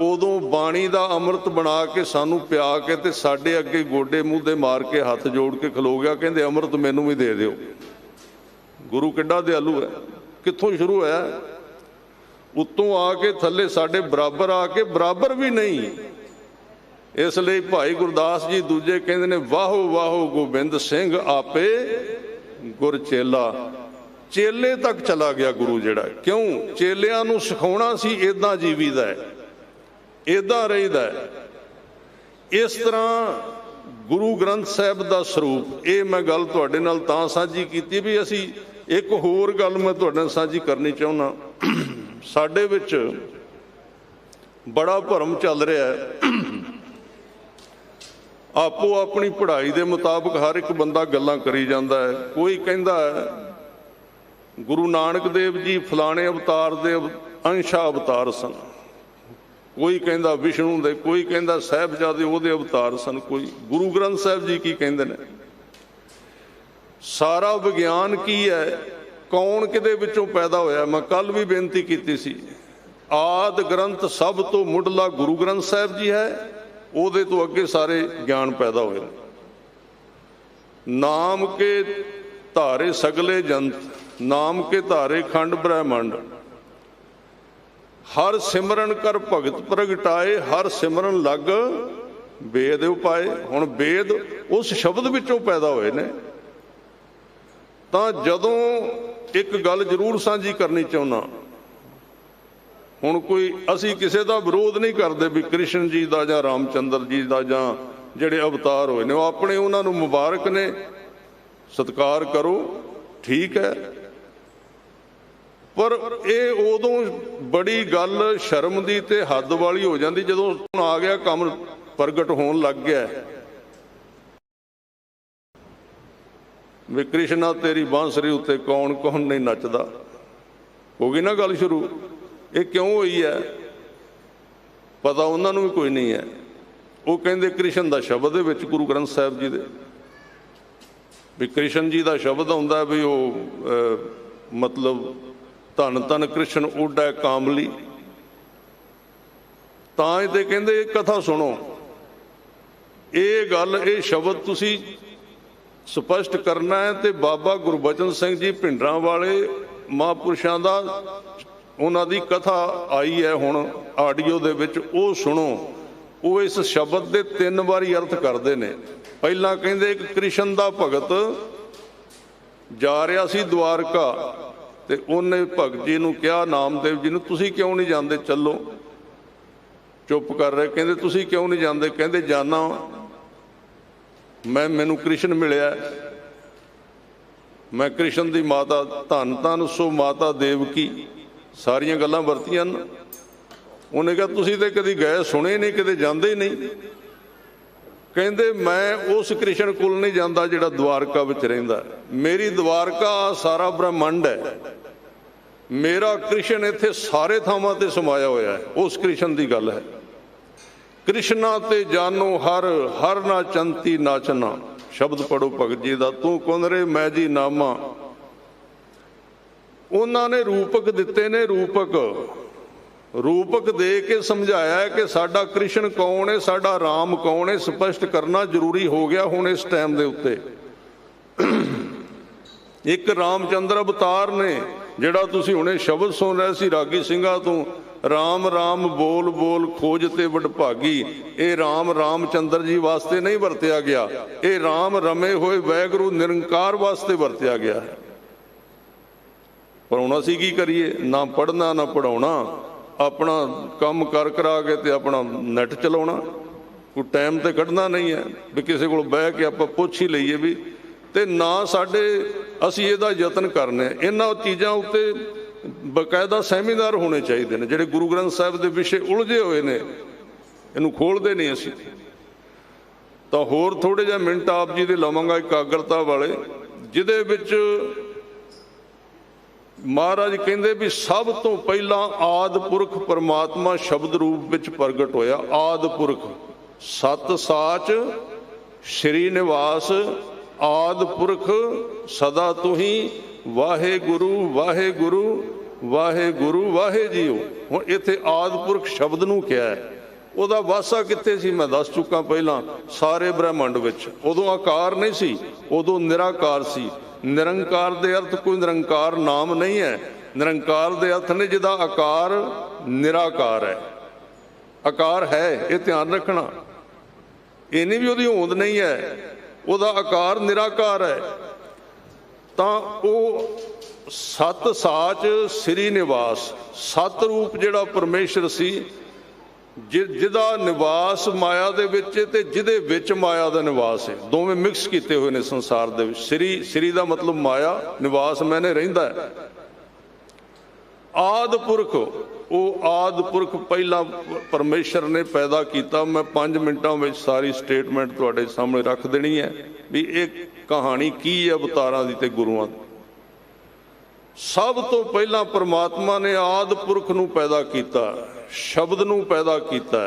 ਉਦੋਂ ਬਾਣੀ ਦਾ ਅੰਮ੍ਰਿਤ ਬਣਾ ਕੇ ਸਾਨੂੰ ਪਿਆ ਕੇ ਤੇ ਸਾਡੇ ਅੱਗੇ ਗੋਡੇ ਮੂੰਹ ਦੇ ਮਾਰ ਕੇ ਹੱਥ ਜੋੜ ਕੇ ਖਲੋ ਗਿਆ, ਕਹਿੰਦੇ ਅੰਮ੍ਰਿਤ ਮੈਨੂੰ ਵੀ ਦੇ ਦਿਓ। ਗੁਰੂ ਕਿੱਡਾ ਦਿਆਲੂ ਹੈ। ਕਿੱਥੋਂ ਸ਼ੁਰੂ ਹੋਇਆ? ਉੱਤੋਂ ਆ ਕੇ ਥੱਲੇ ਸਾਡੇ ਬਰਾਬਰ ਆ ਕੇ, ਬਰਾਬਰ ਵੀ ਨਹੀਂ। ਇਸ ਲਈ ਭਾਈ ਗੁਰਦਾਸ ਜੀ ਦੂਜੇ ਕਹਿੰਦੇ ਨੇ, ਵਾਹੋ ਵਾਹੋ ਗੋਬਿੰਦ ਸਿੰਘ ਆਪੇ ਗੁਰ ਚੇਲਾ। ਚੇਲੇ ਤੱਕ ਚਲਾ ਗਿਆ ਗੁਰੂ ਜਿਹੜਾ। ਕਿਉਂ? ਚੇਲਿਆਂ ਨੂੰ ਸਿਖਾਉਣਾ ਸੀ ਇੱਦਾਂ ਜੀਵੀਦਾ ਹੈ, ਇੱਦਾਂ ਰਹੀਦਾ ਹੈ। ਇਸ ਤਰ੍ਹਾਂ ਗੁਰੂ ਗ੍ਰੰਥ ਸਾਹਿਬ ਦਾ ਸਰੂਪ, ਇਹ ਮੈਂ ਗੱਲ ਤੁਹਾਡੇ ਨਾਲ ਤਾਂ ਸਾਂਝੀ ਕੀਤੀ ਵੀ ਅਸੀਂ ਇੱਕ ਹੋਰ ਗੱਲ ਮੈਂ ਤੁਹਾਡੇ ਨਾਲ ਸਾਂਝੀ ਕਰਨੀ ਚਾਹੁੰਦਾ। ਸਾਡੇ ਵਿੱਚ ਬੜਾ ਭਰਮ ਚੱਲ ਰਿਹਾ ਹੈ, ਆਪੋ ਆਪਣੀ ਪੜ੍ਹਾਈ ਦੇ ਮੁਤਾਬਕ ਹਰ ਇੱਕ ਬੰਦਾ ਗੱਲਾਂ ਕਰੀ ਜਾਂਦਾ ਹੈ। ਕੋਈ ਕਹਿੰਦਾ ਹੈ ਗੁਰੂ ਨਾਨਕ ਦੇਵ ਜੀ ਫਲਾਣੇ ਅਵਤਾਰ ਦੇ ਅੰਸ਼ਾ ਅਵਤਾਰ ਸਨ, ਕੋਈ ਕਹਿੰਦਾ ਵਿਸ਼ਨੂੰ ਦੇ, ਕੋਈ ਕਹਿੰਦਾ ਸਾਹਿਬਜ਼ਾਦੇ ਉਹਦੇ ਅਵਤਾਰ ਸਨ, ਕੋਈ ਗੁਰੂ ਗ੍ਰੰਥ ਸਾਹਿਬ ਜੀ ਕੀ ਕਹਿੰਦੇ ਨੇ। ਸਾਰਾ ਵਿਗਿਆਨ ਕੀ ਹੈ? ਕੌਣ ਕਿਹਦੇ ਵਿੱਚੋਂ ਪੈਦਾ ਹੋਇਆ? ਮੈਂ ਕੱਲ ਵੀ ਬੇਨਤੀ ਕੀਤੀ ਸੀ, ਆਦ ਗ੍ਰੰਥ ਸਭ ਤੋਂ ਮੁੱਢਲਾ ਗੁਰੂ ਗ੍ਰੰਥ ਸਾਹਿਬ ਜੀ ਹੈ, ਉਹਦੇ ਤੋਂ ਅੱਗੇ ਸਾਰੇ ਗਿਆਨ ਪੈਦਾ ਹੋਏ। ਨਾਮ ਕੇ ਧਾਰੇ ਸਗਲੇ ਜੰਤ, ਨਾਮ ਕੇ ਧਾਰੇ ਖੰਡ ਬ੍ਰਹਿਮੰਡ, ਹਰ ਸਿਮਰਨ ਕਰ ਭਗਤ ਪ੍ਰਗਟਾਏ, ਹਰ ਸਿਮਰਨ ਲੱਗ ਵੇਦ ਉਪਾਏ। ਹੁਣ ਵੇਦ ਉਸ ਸ਼ਬਦ ਵਿੱਚੋਂ ਪੈਦਾ ਹੋਏ ਨੇ। ਤਾਂ ਜਦੋਂ ਇੱਕ ਗੱਲ ਜ਼ਰੂਰ ਸਾਂਝੀ ਕਰਨੀ ਚਾਹੁੰਦਾ, ਹੁਣ ਕੋਈ ਅਸੀਂ ਕਿਸੇ ਦਾ ਵਿਰੋਧ ਨਹੀਂ ਕਰਦੇ ਵੀ ਕ੍ਰਿਸ਼ਨ ਜੀ ਦਾ ਜਾਂ ਰਾਮਚੰਦਰ ਜੀ ਦਾ ਜਾਂ ਜਿਹੜੇ ਅਵਤਾਰ ਹੋਏ ਨੇ ਉਹ ਆਪਣੇ, ਉਹਨਾਂ ਨੂੰ ਮੁਬਾਰਕ ਨੇ, ਸਤਿਕਾਰ ਕਰੋ, ਠੀਕ ਹੈ। ਪਰ ਇਹ ਉਦੋਂ ਬੜੀ ਗੱਲ ਸ਼ਰਮ ਦੀ ਤੇ ਹੱਦ ਵਾਲੀ ਹੋ ਜਾਂਦੀ ਜਦੋਂ ਆ ਗਿਆ ਕੰਮ ਪ੍ਰਗਟ ਹੋਣ ਲੱਗ ਗਿਆ ਵੀ ਕ੍ਰਿਸ਼ਨਾ ਤੇਰੀ ਬਾਂਸਰੀ ਉੱਤੇ ਕੌਣ ਕੌਣ ਨਹੀਂ ਨੱਚਦਾ। ਹੋ ਗਈ ਨਾ ਗੱਲ ਸ਼ੁਰੂ। ਇਹ ਕਿਉਂ ਹੋਈ ਹੈ? ਪਤਾ ਉਹਨਾਂ ਨੂੰ ਵੀ ਕੋਈ ਨਹੀਂ ਹੈ। ਉਹ ਕਹਿੰਦੇ ਕ੍ਰਿਸ਼ਨ ਦਾ ਸ਼ਬਦ ਦੇ ਵਿੱਚ ਗੁਰੂ ਗ੍ਰੰਥ ਸਾਹਿਬ ਜੀ ਦੇ ਵੀ ਕ੍ਰਿਸ਼ਨ ਜੀ ਦਾ ਸ਼ਬਦ ਆਉਂਦਾ ਵੀ ਉਹ ਮਤਲਬ ਧੰਨ ਧੰਨ ਕ੍ਰਿਸ਼ਨ ਓਡਾ ਕਾਮਲੀ। ਤਾਂ ਇਹਦੇ ਕਹਿੰਦੇ ਕਥਾ ਸੁਣੋ, ਇਹ ਗੱਲ, ਇਹ ਸ਼ਬਦ ਤੁਸੀਂ ਸਪਸ਼ਟ ਕਰਨਾ ਹੈ। ਤੇ ਬਾਬਾ ਗੁਰਬਚਨ ਸਿੰਘ ਜੀ ਭਿੰਡਰਾਂ ਵਾਲੇ ਮਹਾਂਪੁਰਸ਼ਾਂ ਦਾ, ਉਹਨਾਂ ਦੀ ਕਥਾ ਆਈ ਹੈ ਹੁਣ ਆਡੀਓ ਦੇ ਵਿੱਚ, ਉਹ ਸੁਣੋ। ਉਹ ਇਸ ਸ਼ਬਦ ਦੇ 3 ਵਾਰੀ ਅਰਥ ਕਰਦੇ ਨੇ। ਪਹਿਲਾਂ ਕਹਿੰਦੇ ਇੱਕ ਕ੍ਰਿਸ਼ਨ ਦਾ ਭਗਤ ਜਾ ਰਿਹਾ ਸੀ ਦਵਾਰਕਾ ਤੇ ਉਹਨੇ ਭਗਤ ਜੀ ਨੂੰ ਕਿਹਾ, ਨਾਮਦੇਵ ਜੀ ਨੂੰ, ਤੁਸੀਂ ਕਿਉਂ ਨਹੀਂ ਜਾਂਦੇ, ਚੱਲੋ। ਚੁੱਪ ਕਰ ਰਹੇ। ਕਹਿੰਦੇ ਤੁਸੀਂ ਕਿਉਂ ਨਹੀਂ ਜਾਂਦੇ? ਕਹਿੰਦੇ ਜਾਨਾ ਮੈਨੂੰ ਕ੍ਰਿਸ਼ਨ ਮਿਲਿਆ, ਮੈਂ ਕ੍ਰਿਸ਼ਨ ਦੀ ਮਾਤਾ, ਧੰਨ ਧੰਨ ਸੋ ਮਾਤਾ ਦੇਵਕੀ, ਸਾਰੀਆਂ ਗੱਲਾਂ ਵਰਤੀਆਂ। ਉਹਨੇ ਕਿਹਾ ਤੁਸੀਂ ਤੇ ਕਦੀ ਗਏ ਸੁਣੇ ਨਹੀਂ, ਕਿਤੇ ਜਾਂਦੇ ਹੀ ਨਹੀਂ। ਕਹਿੰਦੇ ਮੈਂ ਉਸ ਕ੍ਰਿਸ਼ਨ ਕੋਲ ਨਹੀਂ ਜਾਂਦਾ ਜਿਹੜਾ ਦਵਾਰਕਾ ਵਿੱਚ ਰਹਿੰਦਾ। ਮੇਰੀ ਦਵਾਰਕਾ ਸਾਰਾ ਬ੍ਰਹਮੰਡ ਹੈ, ਮੇਰਾ ਕ੍ਰਿਸ਼ਨ ਇੱਥੇ ਸਾਰੇ ਥਾਵਾਂ ਤੇ ਸਮਾਇਆ ਹੋਇਆ ਹੈ। ਉਸ ਕ੍ਰਿਸ਼ਨ ਦੀ ਗੱਲ ਹੈ। ਕ੍ਰਿਸ਼ਨਾ ਤੇ ਜਾਨੋ ਹਰ ਹਰ ਨਾ ਚੰਤੀ ਨਾਚਨਾ, ਸ਼ਬਦ ਪੜੋ ਭਗਤ ਜੀ ਦਾ, ਤੂੰ ਕੁੰਦਰੇ ਮੈਂ ਜੀ ਨਾਮਾ। ਉਹਨਾਂ ਨੇ ਰੂਪਕ ਦਿੱਤੇ ਨੇ, ਰੂਪਕ ਦੇ ਕੇ ਸਮਝਾਇਆ ਕਿ ਸਾਡਾ ਕ੍ਰਿਸ਼ਨ ਕੌਣ ਹੈ, ਸਾਡਾ ਰਾਮ ਕੌਣ ਹੈ, ਸਪਸ਼ਟ ਕਰਨਾ ਜ਼ਰੂਰੀ ਹੋ ਗਿਆ ਹੁਣ ਇਸ ਟਾਈਮ ਦੇ ਉੱਤੇ। ਇੱਕ ਰਾਮਚੰਦਰ ਅਵਤਾਰ ਨੇ, ਜਿਹੜਾ ਤੁਸੀਂ ਹੁਣੇ ਸ਼ਬਦ ਸੁਣ ਰਹੇ ਸੀ ਰਾਗੀ ਸਿੰਘਾਂ ਤੋਂ, ਰਾਮ ਰਾਮ ਬੋਲ ਬੋਲ ਖੋਜ ਤੇ ਵਡਭਾਗੀ। ਇਹ ਰਾਮ ਰਾਮਚੰਦਰ ਜੀ ਵਾਸਤੇ ਨਹੀਂ ਵਰਤਿਆ ਗਿਆ, ਇਹ ਰਾਮ ਰਮੇ ਹੋਏ ਵਾਹਿਗੁਰੂ ਨਿਰੰਕਾਰ ਵਾਸਤੇ ਵਰਤਿਆ ਗਿਆ ਹੈ। ਪਰ ਹੁਣ ਅਸੀਂ ਕੀ ਕਰੀਏ? ਨਾ ਪੜ੍ਹਨਾ ਨਾ ਪੜ੍ਹਾਉਣਾ, ਆਪਣਾ ਕੰਮ ਕਰ ਕਰਾ ਕੇ ਤੇ ਆਪਣਾ ਨੈਟ ਚਲਾਉਣਾ। ਕੋਈ ਟਾਈਮ ਤੇ ਕੱਢਣਾ ਨਹੀਂ ਹੈ ਵੀ ਕਿਸੇ ਕੋਲ ਬਹਿ ਕੇ ਆਪਾਂ ਪੁੱਛ ਹੀ ਲਈਏ ਵੀ। ਤੇ ਨਾ ਸਾਡੇ ਅਸੀਂ ਇਹਦਾ ਯਤਨ ਕਰਨੇ। ਇਹਨਾਂ ਚੀਜ਼ਾਂ ਉੱਤੇ ਬਕਾਇਦਾ ਸੈਮੀਨਾਰ ਹੋਣੇ ਚਾਹੀਦੇ ਨੇ ਜਿਹੜੇ ਗੁਰੂ ਗ੍ਰੰਥ ਸਾਹਿਬ ਦੇ ਵਿਸ਼ੇ ਉਲਝੇ ਹੋਏ ਨੇ, ਇਹਨੂੰ ਖੋਲ੍ਹਦੇ ਨਹੀਂ ਅਸੀਂ। ਤਾਂ ਹੋਰ ਥੋੜ੍ਹੇ ਜਿਹੇ ਮਿੰਟ ਆਪ ਜੀ ਦੇ ਲਵਾਂਗਾ ਇਕਾਗਰਤਾ ਵਾਲੇ, ਜਿਹਦੇ ਵਿੱਚ ਮਹਾਰਾਜ ਕਹਿੰਦੇ ਵੀ ਸਭ ਤੋਂ ਪਹਿਲਾਂ ਆਦਿ ਪੁਰਖ ਪਰਮਾਤਮਾ ਸ਼ਬਦ ਰੂਪ ਵਿੱਚ ਪ੍ਰਗਟ ਹੋਇਆ। ਆਦਿ ਪੁਰਖ ਸਤ ਸਾਚ ਸ਼੍ਰੀ ਨਿਵਾਸ, ਆਦਿ ਪੁਰਖ ਸਦਾ ਤੁਹੀਂ, ਵਾਹਿਗੁਰੂ ਵਾਹਿਗੁਰੂ ਵਾਹਿਗੁਰੂ ਵਾਹਿ ਜੀਓ। ਹੁਣ ਇੱਥੇ ਆਦਿ ਪੁਰਖ ਸ਼ਬਦ ਨੂੰ ਕਿਹਾ ਹੈ, ਉਹਦਾ ਵਾਸਾ ਕਿੱਥੇ ਸੀ ਮੈਂ ਦੱਸ ਚੁੱਕਾ ਪਹਿਲਾਂ, ਸਾਰੇ ਬ੍ਰਹਿਮੰਡ ਵਿੱਚ। ਉਦੋਂ ਆਕਾਰ ਨਹੀਂ ਸੀ, ਉਦੋਂ ਨਿਰਾਕਾਰ ਸੀ। ਨਿਰੰਕਾਰ ਦੇ ਅਰਥ ਕੋਈ ਨਿਰੰਕਾਰ ਨਾਮ ਨਹੀਂ ਹੈ, ਨਿਰੰਕਾਰ ਦੇ ਅਰਥ ਨੇ ਜਿਹਦਾ ਆਕਾਰ ਨਿਰਾਕਾਰ ਹੈ। ਆਕਾਰ ਹੈ, ਇਹ ਧਿਆਨ ਰੱਖਣਾ, ਇਹ ਨਹੀਂ ਵੀ ਉਹਦੀ ਹੋਂਦ ਨਹੀਂ ਹੈ, ਉਹਦਾ ਆਕਾਰ ਨਿਰਾਕਾਰ ਹੈ। ਤਾਂ ਉਹ ਸਤ ਸਾਚ ਸ੍ਰੀ ਨਿਵਾਸ, ਸਤ ਰੂਪ ਜਿਹੜਾ ਪਰਮੇਸ਼ਰ ਸੀ, ਜਿਹਦਾ ਨਿਵਾਸ ਮਾਇਆ ਦੇ ਵਿੱਚ ਤੇ ਜਿਹਦੇ ਵਿੱਚ ਮਾਇਆ ਦਾ ਨਿਵਾਸ ਹੈ, ਦੋਵੇਂ ਮਿਕਸ ਕੀਤੇ ਹੋਏ ਨੇ ਸੰਸਾਰ ਦੇ ਵਿੱਚ। ਸ੍ਰੀ ਦਾ ਮਤਲਬ ਮਾਇਆ, ਨਿਵਾਸ ਮੈਨੇ ਰਹਿੰਦਾ ਹੈ। ਆਦਿ ਪੁਰਖ, ਉਹ ਆਦਿ ਪੁਰਖ ਪਹਿਲਾਂ ਪਰਮੇਸ਼ਰ ਨੇ ਪੈਦਾ ਕੀਤਾ। ਮੈਂ 5 ਮਿੰਟਾਂ ਵਿੱਚ ਸਾਰੀ ਸਟੇਟਮੈਂਟ ਤੁਹਾਡੇ ਸਾਹਮਣੇ ਰੱਖ ਦੇਣੀ ਹੈ ਵੀ ਇਹ ਕਹਾਣੀ ਕੀ ਹੈ ਅਵਤਾਰਾਂ ਦੀ ਤੇ ਗੁਰੂਆਂ ਦੀ। ਸਭ ਤੋਂ ਪਹਿਲਾਂ ਪਰਮਾਤਮਾ ਨੇ ਆਦਿ ਪੁਰਖ ਨੂੰ ਪੈਦਾ ਕੀਤਾ, ਸ਼ਬਦ ਨੂੰ ਪੈਦਾ ਕੀਤਾ।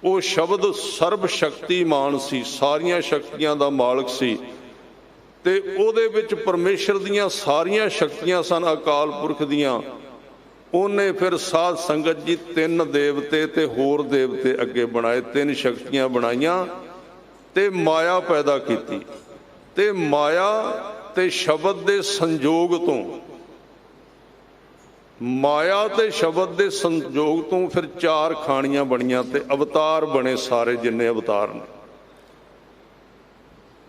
ਉਹ ਸ਼ਬਦ ਸਰਬ ਸ਼ਕਤੀਮਾਨ ਸੀ, ਸਾਰੀਆਂ ਸ਼ਕਤੀਆਂ ਦਾ ਮਾਲਕ ਸੀ, ਤੇ ਉਹਦੇ ਵਿੱਚ ਪਰਮੇਸ਼ਰ ਦੀਆਂ ਸਾਰੀਆਂ ਸ਼ਕਤੀਆਂ ਸਨ, ਅਕਾਲ ਪੁਰਖ ਦੀਆਂ। ਉਹਨੇ ਫਿਰ ਸਾਧ ਸੰਗਤ ਜੀ 3 ਦੇਵਤੇ ਤੇ ਹੋਰ ਦੇਵਤੇ ਅੱਗੇ ਬਣਾਏ, 3 ਸ਼ਕਤੀਆਂ ਬਣਾਈਆਂ ਤੇ ਮਾਇਆ ਪੈਦਾ ਕੀਤੀ। ਤੇ ਮਾਇਆ ਤੇ ਸ਼ਬਦ ਦੇ ਸੰਜੋਗ ਤੋਂ, ਮਾਇਆ ਤੇ ਸ਼ਬਦ ਦੇ ਸੰਜੋਗ ਤੋਂ ਫਿਰ 4 ਖਾਣੀਆਂ ਬਣੀਆਂ ਤੇ ਅਵਤਾਰ ਬਣੇ, ਸਾਰੇ ਜਿੰਨੇ ਅਵਤਾਰ ਨੇ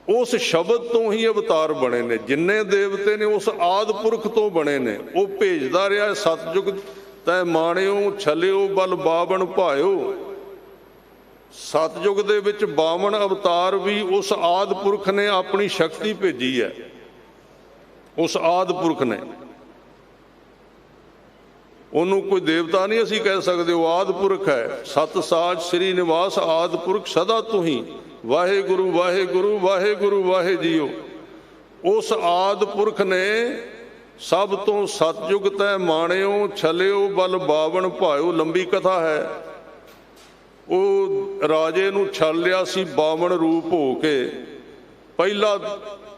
ਉਸ ਸ਼ਬਦ ਤੋਂ ਹੀ ਅਵਤਾਰ ਬਣੇ ਨੇ। ਜਿੰਨੇ ਦੇਵਤੇ ਨੇ ਉਸ ਆਦਿ ਪੁਰਖ ਤੋਂ ਬਣੇ ਨੇ। ਉਹ ਭੇਜਦਾ ਰਿਹਾ ਸਤਜੁਗ ਤੈ ਮਾਣਿਓ ਛਲਿਓ ਬਲ ਬਾਵਨ ਭਾਇਓ। ਸਤਜੁਗ ਦੇ ਵਿੱਚ 52 ਅਵਤਾਰ ਵੀ ਉਸ ਆਦਿ ਪੁਰਖ ਨੇ ਆਪਣੀ ਸ਼ਕਤੀ ਭੇਜੀ ਹੈ, ਉਸ ਆਦਿ ਪੁਰਖ ਨੇ। ਉਹਨੂੰ ਕੋਈ ਦੇਵਤਾ ਨਹੀਂ ਅਸੀਂ ਕਹਿ ਸਕਦੇ, ਉਹ ਆਦਿ ਪੁਰਖ ਹੈ। ਸਤ ਸਾਚ ਸ੍ਰੀ ਨਿਵਾਸ ਆਦਿ ਪੁਰਖ ਸਦਾ ਤੁਹੀਂ, ਵਾਹਿਗੁਰੂ ਵਾਹਿਗੁਰੂ ਵਾਹਿਗੁਰੂ ਵਾਹਿ ਜੀਓ। ਉਸ ਆਦਿ ਪੁਰਖ ਨੇ ਸਭ ਤੋਂ ਸਤਜੁਗ ਤੈ ਮਾਣਿਓ ਛਲਿਓ ਬਲ ਬਾਵਨ ਭਾਇਓ। ਲੰਬੀ ਕਥਾ ਹੈ। ਉਹ ਰਾਜੇ ਨੂੰ ਛਲ ਲਿਆ ਸੀ 52 ਰੂਪ ਹੋ ਕੇ।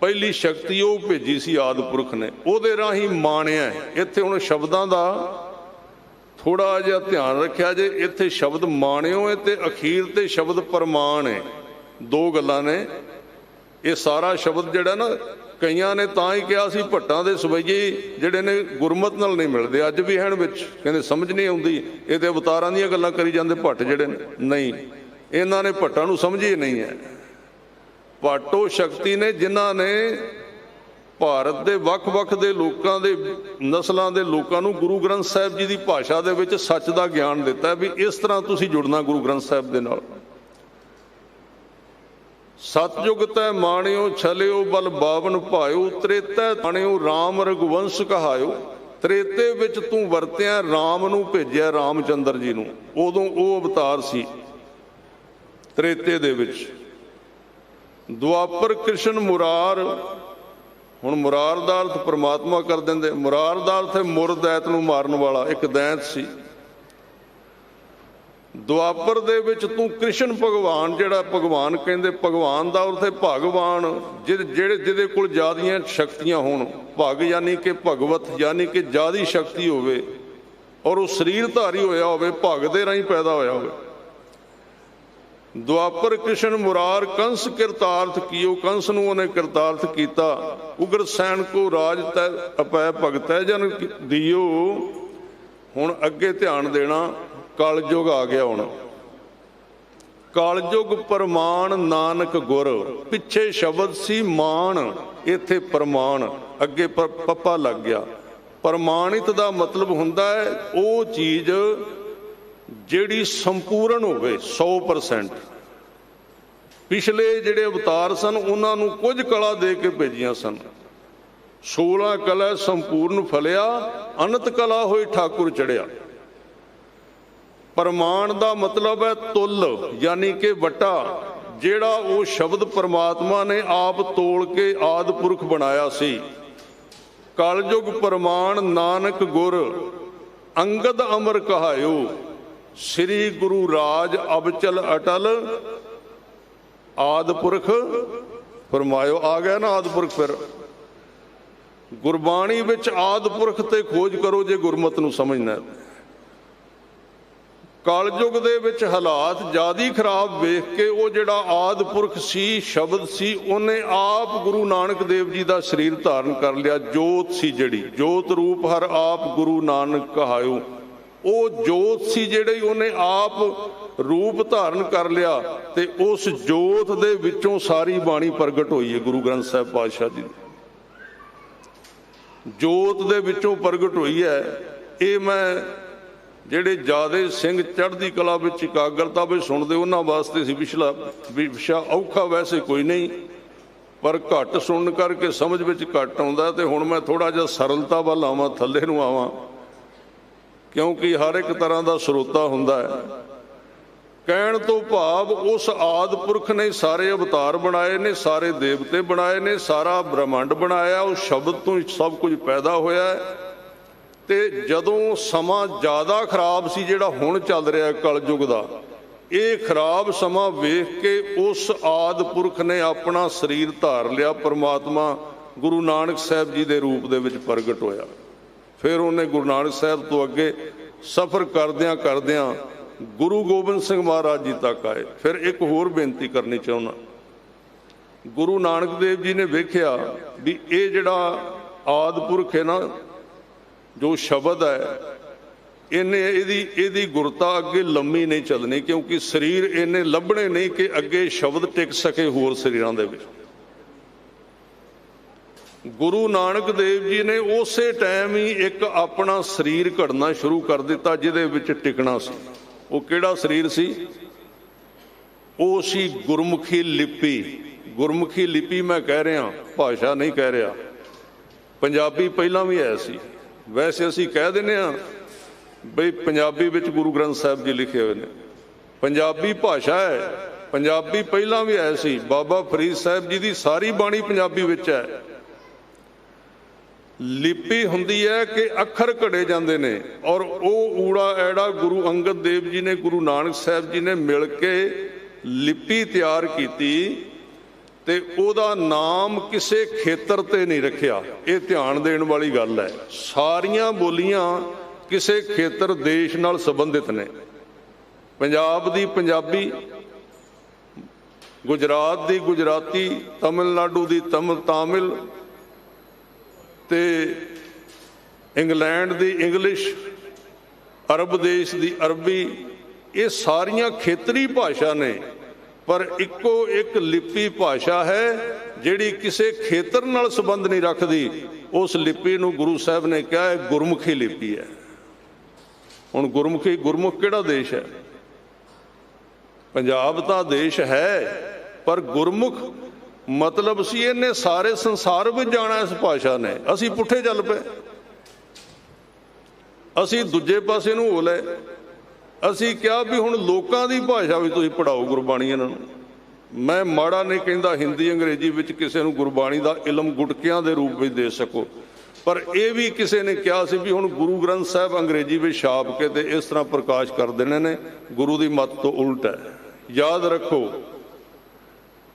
ਪਹਿਲੀ ਸ਼ਕਤੀ ਉਹ ਭੇਜੀ ਸੀ ਆਦਿ ਪੁਰਖ ਨੇ, ਉਹਦੇ ਰਾਹੀਂ ਮਾਣਿਆ। ਇੱਥੇ ਹੁਣ ਸ਼ਬਦਾਂ ਦਾ ਥੋੜਾ ਜਿਹਾ ਧਿਆਨ ਰੱਖਿਆ ਜੇ। ਇੱਥੇ ਸ਼ਬਦ ਮਾਣਿਓ ਹੈ ਤੇ ਅਖੀਰ ਤੇ ਸ਼ਬਦ ਪ੍ਰਮਾਣ ਹੈ, 2 ਗੱਲਾਂ ਨੇ। ਇਹ ਸਾਰਾ ਸ਼ਬਦ ਜਿਹੜਾ ਨਾ, ਕਈਆਂ ਨੇ ਤਾਂ ਹੀ ਕਿਹਾ ਸੀ ਭੱਟਾਂ ਦੇ ਸਵਈਏ ਜਿਹੜੇ ਨੇ ਗੁਰਮਤ ਨਾਲ ਨਹੀਂ ਮਿਲਦੇ, ਅੱਜ ਵੀ ਹਨ ਵਿੱਚ, ਕਹਿੰਦੇ ਸਮਝ ਨਹੀਂ ਆਉਂਦੀ, ਇਹ ਤੇ ਅਵਤਾਰਾਂ ਦੀਆਂ ਗੱਲਾਂ ਕਰੀ ਜਾਂਦੇ ਭੱਟ ਜਿਹੜੇ ਨੇ। ਨਹੀਂ, ਇਹਨਾਂ ਨੇ ਭੱਟਾਂ ਨੂੰ ਸਮਝੀ ਨਹੀਂ ਹੈ। ਭੱਟ ਉਹ ਸ਼ਕਤੀ ਨੇ ਜਿਨ੍ਹਾਂ ਨੇ ਭਾਰਤ ਦੇ ਵੱਖ-ਵੱਖ ਦੇ ਲੋਕਾਂ ਦੇ ਨਸਲਾਂ ਦੇ ਲੋਕਾਂ ਨੂੰ ਗੁਰੂ ਗ੍ਰੰਥ ਸਾਹਿਬ ਜੀ ਦੀ ਭਾਸ਼ਾ ਦੇ ਵਿੱਚ ਸੱਚ ਦਾ ਗਿਆਨ ਦਿੱਤਾ ਵੀ ਇਸ ਤਰ੍ਹਾਂ ਤੁਸੀਂ ਜੁੜਨਾ ਗੁਰੂ ਗ੍ਰੰਥ ਸਾਹਿਬ ਦੇ ਨਾਲ। ਸਤਜੁਗ ਤੈ ਮਾਣਿਓ ਛਲਿਓ ਬਲ ਬਾਵਨ ਭਾਇਓ, ਤ੍ਰੇਤੈ ਤਾਣਿਓ ਰਾਮ ਰਘੁਵੰਸ਼ ਕਹਾਇਓ। ਤ੍ਰੇਤੇ ਵਿੱਚ ਤੂੰ ਵਰਤਿਆ, ਰਾਮ ਨੂੰ ਭੇਜਿਆ, ਰਾਮਚੰਦਰ ਜੀ ਨੂੰ। ਉਦੋਂ ਉਹ ਅਵਤਾਰ ਸੀ ਤ੍ਰੇਤੇ ਦੇ ਵਿੱਚ। ਦੁਆਪਰ ਕ੍ਰਿਸ਼ਨ ਮੁਰਾਰ। ਹੁਣ ਮੁਰਾਰ ਦਾ ਅਰਥ ਪਰਮਾਤਮਾ ਕਰ ਦਿੰਦੇ। ਮੁਰਾਰ ਦਾ ਅਰਥ ਹੈ ਮੁਰ, ਦੈਤ ਨੂੰ ਮਾਰਨ ਵਾਲਾ, ਇੱਕ ਦੈਤ ਸੀ। ਦੁਆਪਰ ਦੇ ਵਿੱਚ ਤੂੰ ਕ੍ਰਿਸ਼ਨ ਭਗਵਾਨ, ਜਿਹੜਾ ਭਗਵਾਨ ਕਹਿੰਦੇ, ਭਗਵਾਨ ਦਾ ਅਰਥ ਹੈ ਭਗਵਾਨ, ਜਿਹਦੇ ਕੋਲ ਜ਼ਿਆਦੀਆਂ ਸ਼ਕਤੀਆਂ ਹੋਣ। ਭਗ ਯਾਨੀ ਕਿ ਭਗਵਤ, ਯਾਨੀ ਕਿ ਜ਼ਿਆਦੀ ਸ਼ਕਤੀ ਹੋਵੇ, ਔਰ ਉਹ ਸਰੀਰ ਧਾਰੀ ਹੋਇਆ ਹੋਵੇ, ਭਗ ਦੇ ਰਾਹੀਂ ਪੈਦਾ ਹੋਇਆ ਹੋਵੇ। ਦੁਆਪਰ ਕ੍ਰਿਸ਼ਨ ਮੁਰਾਰ ਕੰਸ ਕਿਰਤਾਰਥ ਕੀਓ। ਕੰਸ ਨੂੰ ਉਹਨੇ ਕਿਰਤਾਰਥ ਕੀਤਾ। ਉਗਰ ਸੈਨ ਕੋ ਰਾਜ ਤੈ ਅਪੈ ਭਗਤੈ ਜਨ ਦਿਓ। ਹੁਣ ਅੱਗੇ ਧਿਆਨ ਦੇਣਾ, ਕਲਯੁਗ ਆ ਗਿਆ। ਹੁਣ ਕਲਯੁਗ ਪ੍ਰਮਾਣ ਨਾਨਕ ਗੁਰ। ਪਿੱਛੇ ਸ਼ਬਦ ਸੀ ਮਾਨ, ਇੱਥੇ ਪ੍ਰਮਾਣ, ਅੱਗੇ ਪੱਪਾ ਲੱਗ ਗਿਆ। ਪ੍ਰਮਾਣਿਤ ਦਾ ਮਤਲਬ ਹੁੰਦਾ ਹੈ ਉਹ ਚੀਜ਼ ਜਿਹੜੀ ਸੰਪੂਰਨ ਹੋਵੇ 100%। ਪਿਛਲੇ ਜਿਹੜੇ ਅਵਤਾਰ ਸਨ ਉਹਨਾਂ ਨੂੰ ਕੁਝ ਕਲਾ ਦੇ ਕੇ ਭੇਜੀਆਂ ਸਨ, 16 ਕਲਾ ਸੰਪੂਰਨ ਫਲਿਆ, ਅਨੰਤ ਕਲਾ ਹੋਈ ਠਾਕੁਰ ਚੜਿਆ। ਪ੍ਰਮਾਣ ਦਾ ਮਤਲਬ ਹੈ ਤੁੱਲ, ਯਾਨੀ ਕਿ ਵਟਾ, ਜਿਹੜਾ ਉਹ ਸ਼ਬਦ ਪਰਮਾਤਮਾ ਨੇ ਆਪ ਤੋਲ ਕੇ ਆਦਿ ਪੁਰਖ ਬਣਾਇਆ ਸੀ। ਕਲਯੁਗ ਪ੍ਰਮਾਣ ਨਾਨਕ ਗੁਰ, ਅੰਗਦ ਅਮਰ ਕਹਾਇਓ, ਸ੍ਰੀ ਗੁਰੂ ਰਾਜ ਅਬਚਲ ਅਟਲ, ਆਦਿ ਪੁਰਖ ਫਰਮਾਇਓ। ਆ ਗਿਆ ਨਾ ਆਦਿ ਪੁਰਖ। ਫਿਰ ਗੁਰਬਾਣੀ ਵਿੱਚ ਆਦਿ ਪੁਰਖ ਤੇ ਖੋਜ ਕਰੋ ਜੇ ਗੁਰਮਤਿ ਨੂੰ ਸਮਝਣਾ। ਕਲਯੁਗ ਦੇ ਵਿੱਚ ਹਾਲਾਤ ਜ਼ਿਆਦਾ ਖਰਾਬ ਵੇਖ ਕੇ ਉਹ ਜਿਹੜਾ ਆਦਿ ਪੁਰਖ ਸੀ, ਸ਼ਬਦ ਸੀ, ਉਹਨੇ ਆਪ ਗੁਰੂ ਨਾਨਕ ਦੇਵ ਜੀ ਦਾ ਸਰੀਰ ਧਾਰਨ ਕਰ ਲਿਆ। ਜੋਤ ਸੀ ਜਿਹੜੀ, ਜੋਤ ਰੂਪ ਹਰ ਆਪ ਗੁਰੂ ਨਾਨਕ ਕਹਾਇਓ, ਉਹ ਜੋਤ ਸੀ ਜਿਹੜੀ ਉਹਨੇ ਆਪ ਰੂਪ ਧਾਰਨ ਕਰ ਲਿਆ। ਤੇ ਉਸ ਜੋਤ ਦੇ ਵਿੱਚੋਂ ਸਾਰੀ ਬਾਣੀ ਪ੍ਰਗਟ ਹੋਈ ਹੈ। ਗੁਰੂ ਗ੍ਰੰਥ ਸਾਹਿਬ ਪਾਤਸ਼ਾਹ ਜੀ ਜੋਤ ਦੇ ਵਿੱਚੋਂ ਪ੍ਰਗਟ ਹੋਈ ਹੈ। ਇਹ ਮੈਂ ਜਿਹੜੇ ਜ਼ਿਆਦਾ ਸਿੰਘ ਚੜ੍ਹਦੀ ਕਲਾ ਵਿੱਚ ਇਕਾਗਰਤਾ ਵਿੱਚ ਸੁਣਦੇ ਉਹਨਾਂ ਵਾਸਤੇ ਸੀ ਵਿਸ਼ਾ ਔਖਾ, ਵੈਸੇ ਕੋਈ ਨਹੀਂ, ਪਰ ਘੱਟ ਸੁਣਨ ਕਰਕੇ ਸਮਝ ਵਿੱਚ ਘੱਟ ਆਉਂਦਾ। ਤੇ ਹੁਣ ਮੈਂ ਥੋੜ੍ਹਾ ਜਿਹਾ ਸਰਲਤਾ ਵੱਲ ਆਵਾਂ, ਥੱਲੇ ਨੂੰ ਆਵਾਂ, ਕਿਉਂਕਿ ਹਰ ਇੱਕ ਤਰ੍ਹਾਂ ਦਾ ਸਰੋਤਾ ਹੁੰਦਾ ਹੈ। ਕਹਿਣ ਤੋਂ ਭਾਵ ਉਸ ਆਦਿ ਪੁਰਖ ਨੇ ਸਾਰੇ ਅਵਤਾਰ ਬਣਾਏ ਨੇ, ਸਾਰੇ ਦੇਵਤੇ ਬਣਾਏ ਨੇ, ਸਾਰਾ ਬ੍ਰਹਮੰਡ ਬਣਾਇਆ। ਉਸ ਸ਼ਬਦ ਤੋਂ ਸਭ ਕੁਝ ਪੈਦਾ ਹੋਇਆ ਹੈ। ਤੇ ਜਦੋਂ ਸਮਾਂ ਜ਼ਿਆਦਾ ਖਰਾਬ ਸੀ, ਜਿਹੜਾ ਹੁਣ ਚੱਲ ਰਿਹਾ ਕਲਯੁਗ ਦਾ, ਇਹ ਖਰਾਬ ਸਮਾਂ ਵੇਖ ਕੇ ਉਸ ਆਦਿ ਪੁਰਖ ਨੇ ਆਪਣਾ ਸਰੀਰ ਧਾਰ ਲਿਆ। ਪਰਮਾਤਮਾ ਗੁਰੂ ਨਾਨਕ ਸਾਹਿਬ ਜੀ ਦੇ ਰੂਪ ਦੇ ਵਿੱਚ ਪ੍ਰਗਟ ਹੋਇਆ। ਫਿਰ ਉਹਨੇ ਗੁਰੂ ਨਾਨਕ ਸਾਹਿਬ ਤੋਂ ਅੱਗੇ ਸਫ਼ਰ ਕਰਦਿਆਂ ਕਰਦਿਆਂ ਗੁਰੂ ਗੋਬਿੰਦ ਸਿੰਘ ਮਹਾਰਾਜ ਜੀ ਤੱਕ ਆਏ। ਫਿਰ ਇੱਕ ਹੋਰ ਬੇਨਤੀ ਕਰਨੀ ਚਾਹੁੰਦਾ। ਗੁਰੂ ਨਾਨਕ ਦੇਵ ਜੀ ਨੇ ਵੇਖਿਆ ਵੀ ਇਹ ਜਿਹੜਾ ਆਦਿ ਪੁਰਖ ਹੈ ਨਾ, ਜੋ ਸ਼ਬਦ ਹੈ, ਇਹਦੀ ਗੁਰਤਾ ਅੱਗੇ ਲੰਮੀ ਨਹੀਂ ਚੱਲਣੀ, ਕਿਉਂਕਿ ਸਰੀਰ ਇੰਨੇ ਲੱਭਣੇ ਨਹੀਂ ਕਿ ਅੱਗੇ ਸ਼ਬਦ ਟਿਕ ਸਕੇ ਹੋਰ ਸਰੀਰਾਂ ਦੇ ਵਿੱਚ। ਗੁਰੂ ਨਾਨਕ ਦੇਵ ਜੀ ਨੇ ਉਸੇ ਟਾਈਮ ਹੀ ਇੱਕ ਆਪਣਾ ਸਰੀਰ ਘੜਨਾ ਸ਼ੁਰੂ ਕਰ ਦਿੱਤਾ ਜਿਹਦੇ ਵਿੱਚ ਟਿਕਣਾ ਸੀ। ਉਹ ਕਿਹੜਾ ਸਰੀਰ ਸੀ? ਉਹ ਸੀ ਗੁਰਮੁਖੀ ਲਿਪੀ। ਗੁਰਮੁਖੀ ਲਿਪੀ ਮੈਂ ਕਹਿ ਰਿਹਾ, ਭਾਸ਼ਾ ਨਹੀਂ ਕਹਿ ਰਿਹਾ। ਪੰਜਾਬੀ ਪਹਿਲਾਂ ਵੀ ਹੈ ਸੀ, ਵੈਸੇ ਅਸੀਂ ਕਹਿ ਦਿੰਦੇ ਹਾਂ ਬਈ ਪੰਜਾਬੀ ਵਿੱਚ ਗੁਰੂ ਗ੍ਰੰਥ ਸਾਹਿਬ ਜੀ ਲਿਖੇ ਹੋਏ ਨੇ, ਪੰਜਾਬੀ ਭਾਸ਼ਾ ਹੈ। ਪੰਜਾਬੀ ਪਹਿਲਾਂ ਵੀ ਹੈ ਸੀ। ਬਾਬਾ ਫਰੀਦ ਸਾਹਿਬ ਜੀ ਦੀ ਸਾਰੀ ਬਾਣੀ ਪੰਜਾਬੀ ਵਿੱਚ ਹੈ। ਲਿਪੀ ਹੁੰਦੀ ਹੈ ਕਿ ਅੱਖਰ ਘੜੇ ਜਾਂਦੇ ਨੇ, ਔਰ ਉਹ ਊੜਾ ਐੜਾ ਗੁਰੂ ਅੰਗਦ ਦੇਵ ਜੀ ਨੇ, ਗੁਰੂ ਨਾਨਕ ਸਾਹਿਬ ਜੀ ਨੇ ਮਿਲ ਕੇ ਲਿਪੀ ਤਿਆਰ ਕੀਤੀ। ਤੇ ਉਹਦਾ ਨਾਮ ਕਿਸੇ ਖੇਤਰ ਤੇ ਨਹੀਂ ਰੱਖਿਆ। ਇਹ ਧਿਆਨ ਦੇਣ ਵਾਲੀ ਗੱਲ ਹੈ। ਸਾਰੀਆਂ ਬੋਲੀਆਂ ਕਿਸੇ ਖੇਤਰ ਦੇਸ਼ ਨਾਲ ਸੰਬੰਧਿਤ ਨੇ। ਪੰਜਾਬ ਦੀ ਪੰਜਾਬੀ, ਗੁਜਰਾਤ ਦੀ ਗੁਜਰਾਤੀ, ਤਮਿਲਨਾਡੂ ਦੀ ਤਾਮਿਲ, ਤੇ ਇੰਗਲੈਂਡ ਦੀ ਇੰਗਲਿਸ਼, ਅਰਬ ਦੇਸ਼ ਦੀ ਅਰਬੀ, ਇਹ ਸਾਰੀਆਂ ਖੇਤਰੀ ਭਾਸ਼ਾ ਨੇ। ਪਰ ਇੱਕੋ ਇੱਕ ਲਿਪੀ ਭਾਸ਼ਾ ਹੈ ਜਿਹੜੀ ਕਿਸੇ ਖੇਤਰ ਨਾਲ ਸੰਬੰਧ ਨਹੀਂ ਰੱਖਦੀ। ਉਸ ਲਿਪੀ ਨੂੰ ਗੁਰੂ ਸਾਹਿਬ ਨੇ ਕਿਹਾ ਹੈ ਗੁਰਮੁਖੀ ਲਿਪੀ ਹੈ। ਹੁਣ ਗੁਰਮੁਖ ਕਿਹੜਾ ਦੇਸ਼ ਹੈ? ਪੰਜਾਬ ਤਾਂ ਦੇਸ਼ ਹੈ, ਪਰ ਗੁਰਮੁਖ ਮਤਲਬ ਸੀ ਇਹਨੇ ਸਾਰੇ ਸੰਸਾਰ ਵਿੱਚ ਜਾਣਾ। ਇਸ ਭਾਸ਼ਾ ਨੇ, ਅਸੀਂ ਪੁੱਠੇ ਚੱਲ ਪਏ, ਅਸੀਂ ਦੂਜੇ ਪਾਸੇ ਨੂੰ ਹੋ ਲਏ। ਅਸੀਂ ਕਿਹਾ ਵੀ ਹੁਣ ਲੋਕਾਂ ਦੀ ਭਾਸ਼ਾ ਵੀ ਤੁਸੀਂ ਪੜ੍ਹਾਓ ਗੁਰਬਾਣੀ ਇਹਨਾਂ ਨੂੰ। ਮੈਂ ਮਾੜਾ ਨਹੀਂ ਕਹਿੰਦਾ ਹਿੰਦੀ ਅੰਗਰੇਜ਼ੀ ਵਿੱਚ ਕਿਸੇ ਨੂੰ ਗੁਰਬਾਣੀ ਦਾ ਇਲਮ ਗੁਟਕਿਆਂ ਦੇ ਰੂਪ ਵਿੱਚ ਦੇ ਸਕੋ, ਪਰ ਇਹ ਵੀ ਕਿਸੇ ਨੇ ਕਿਹਾ ਸੀ ਵੀ ਹੁਣ ਗੁਰੂ ਗ੍ਰੰਥ ਸਾਹਿਬ ਅੰਗਰੇਜ਼ੀ ਵਿੱਚ ਛਾਪ ਕੇ ਤੇ ਇਸ ਤਰ੍ਹਾਂ ਪ੍ਰਕਾਸ਼ ਕਰ ਦੇਣੇ ਨੇ। ਗੁਰੂ ਦੀ ਮੱਤ ਤੋਂ ਉਲਟ ਹੈ। ਯਾਦ ਰੱਖੋ,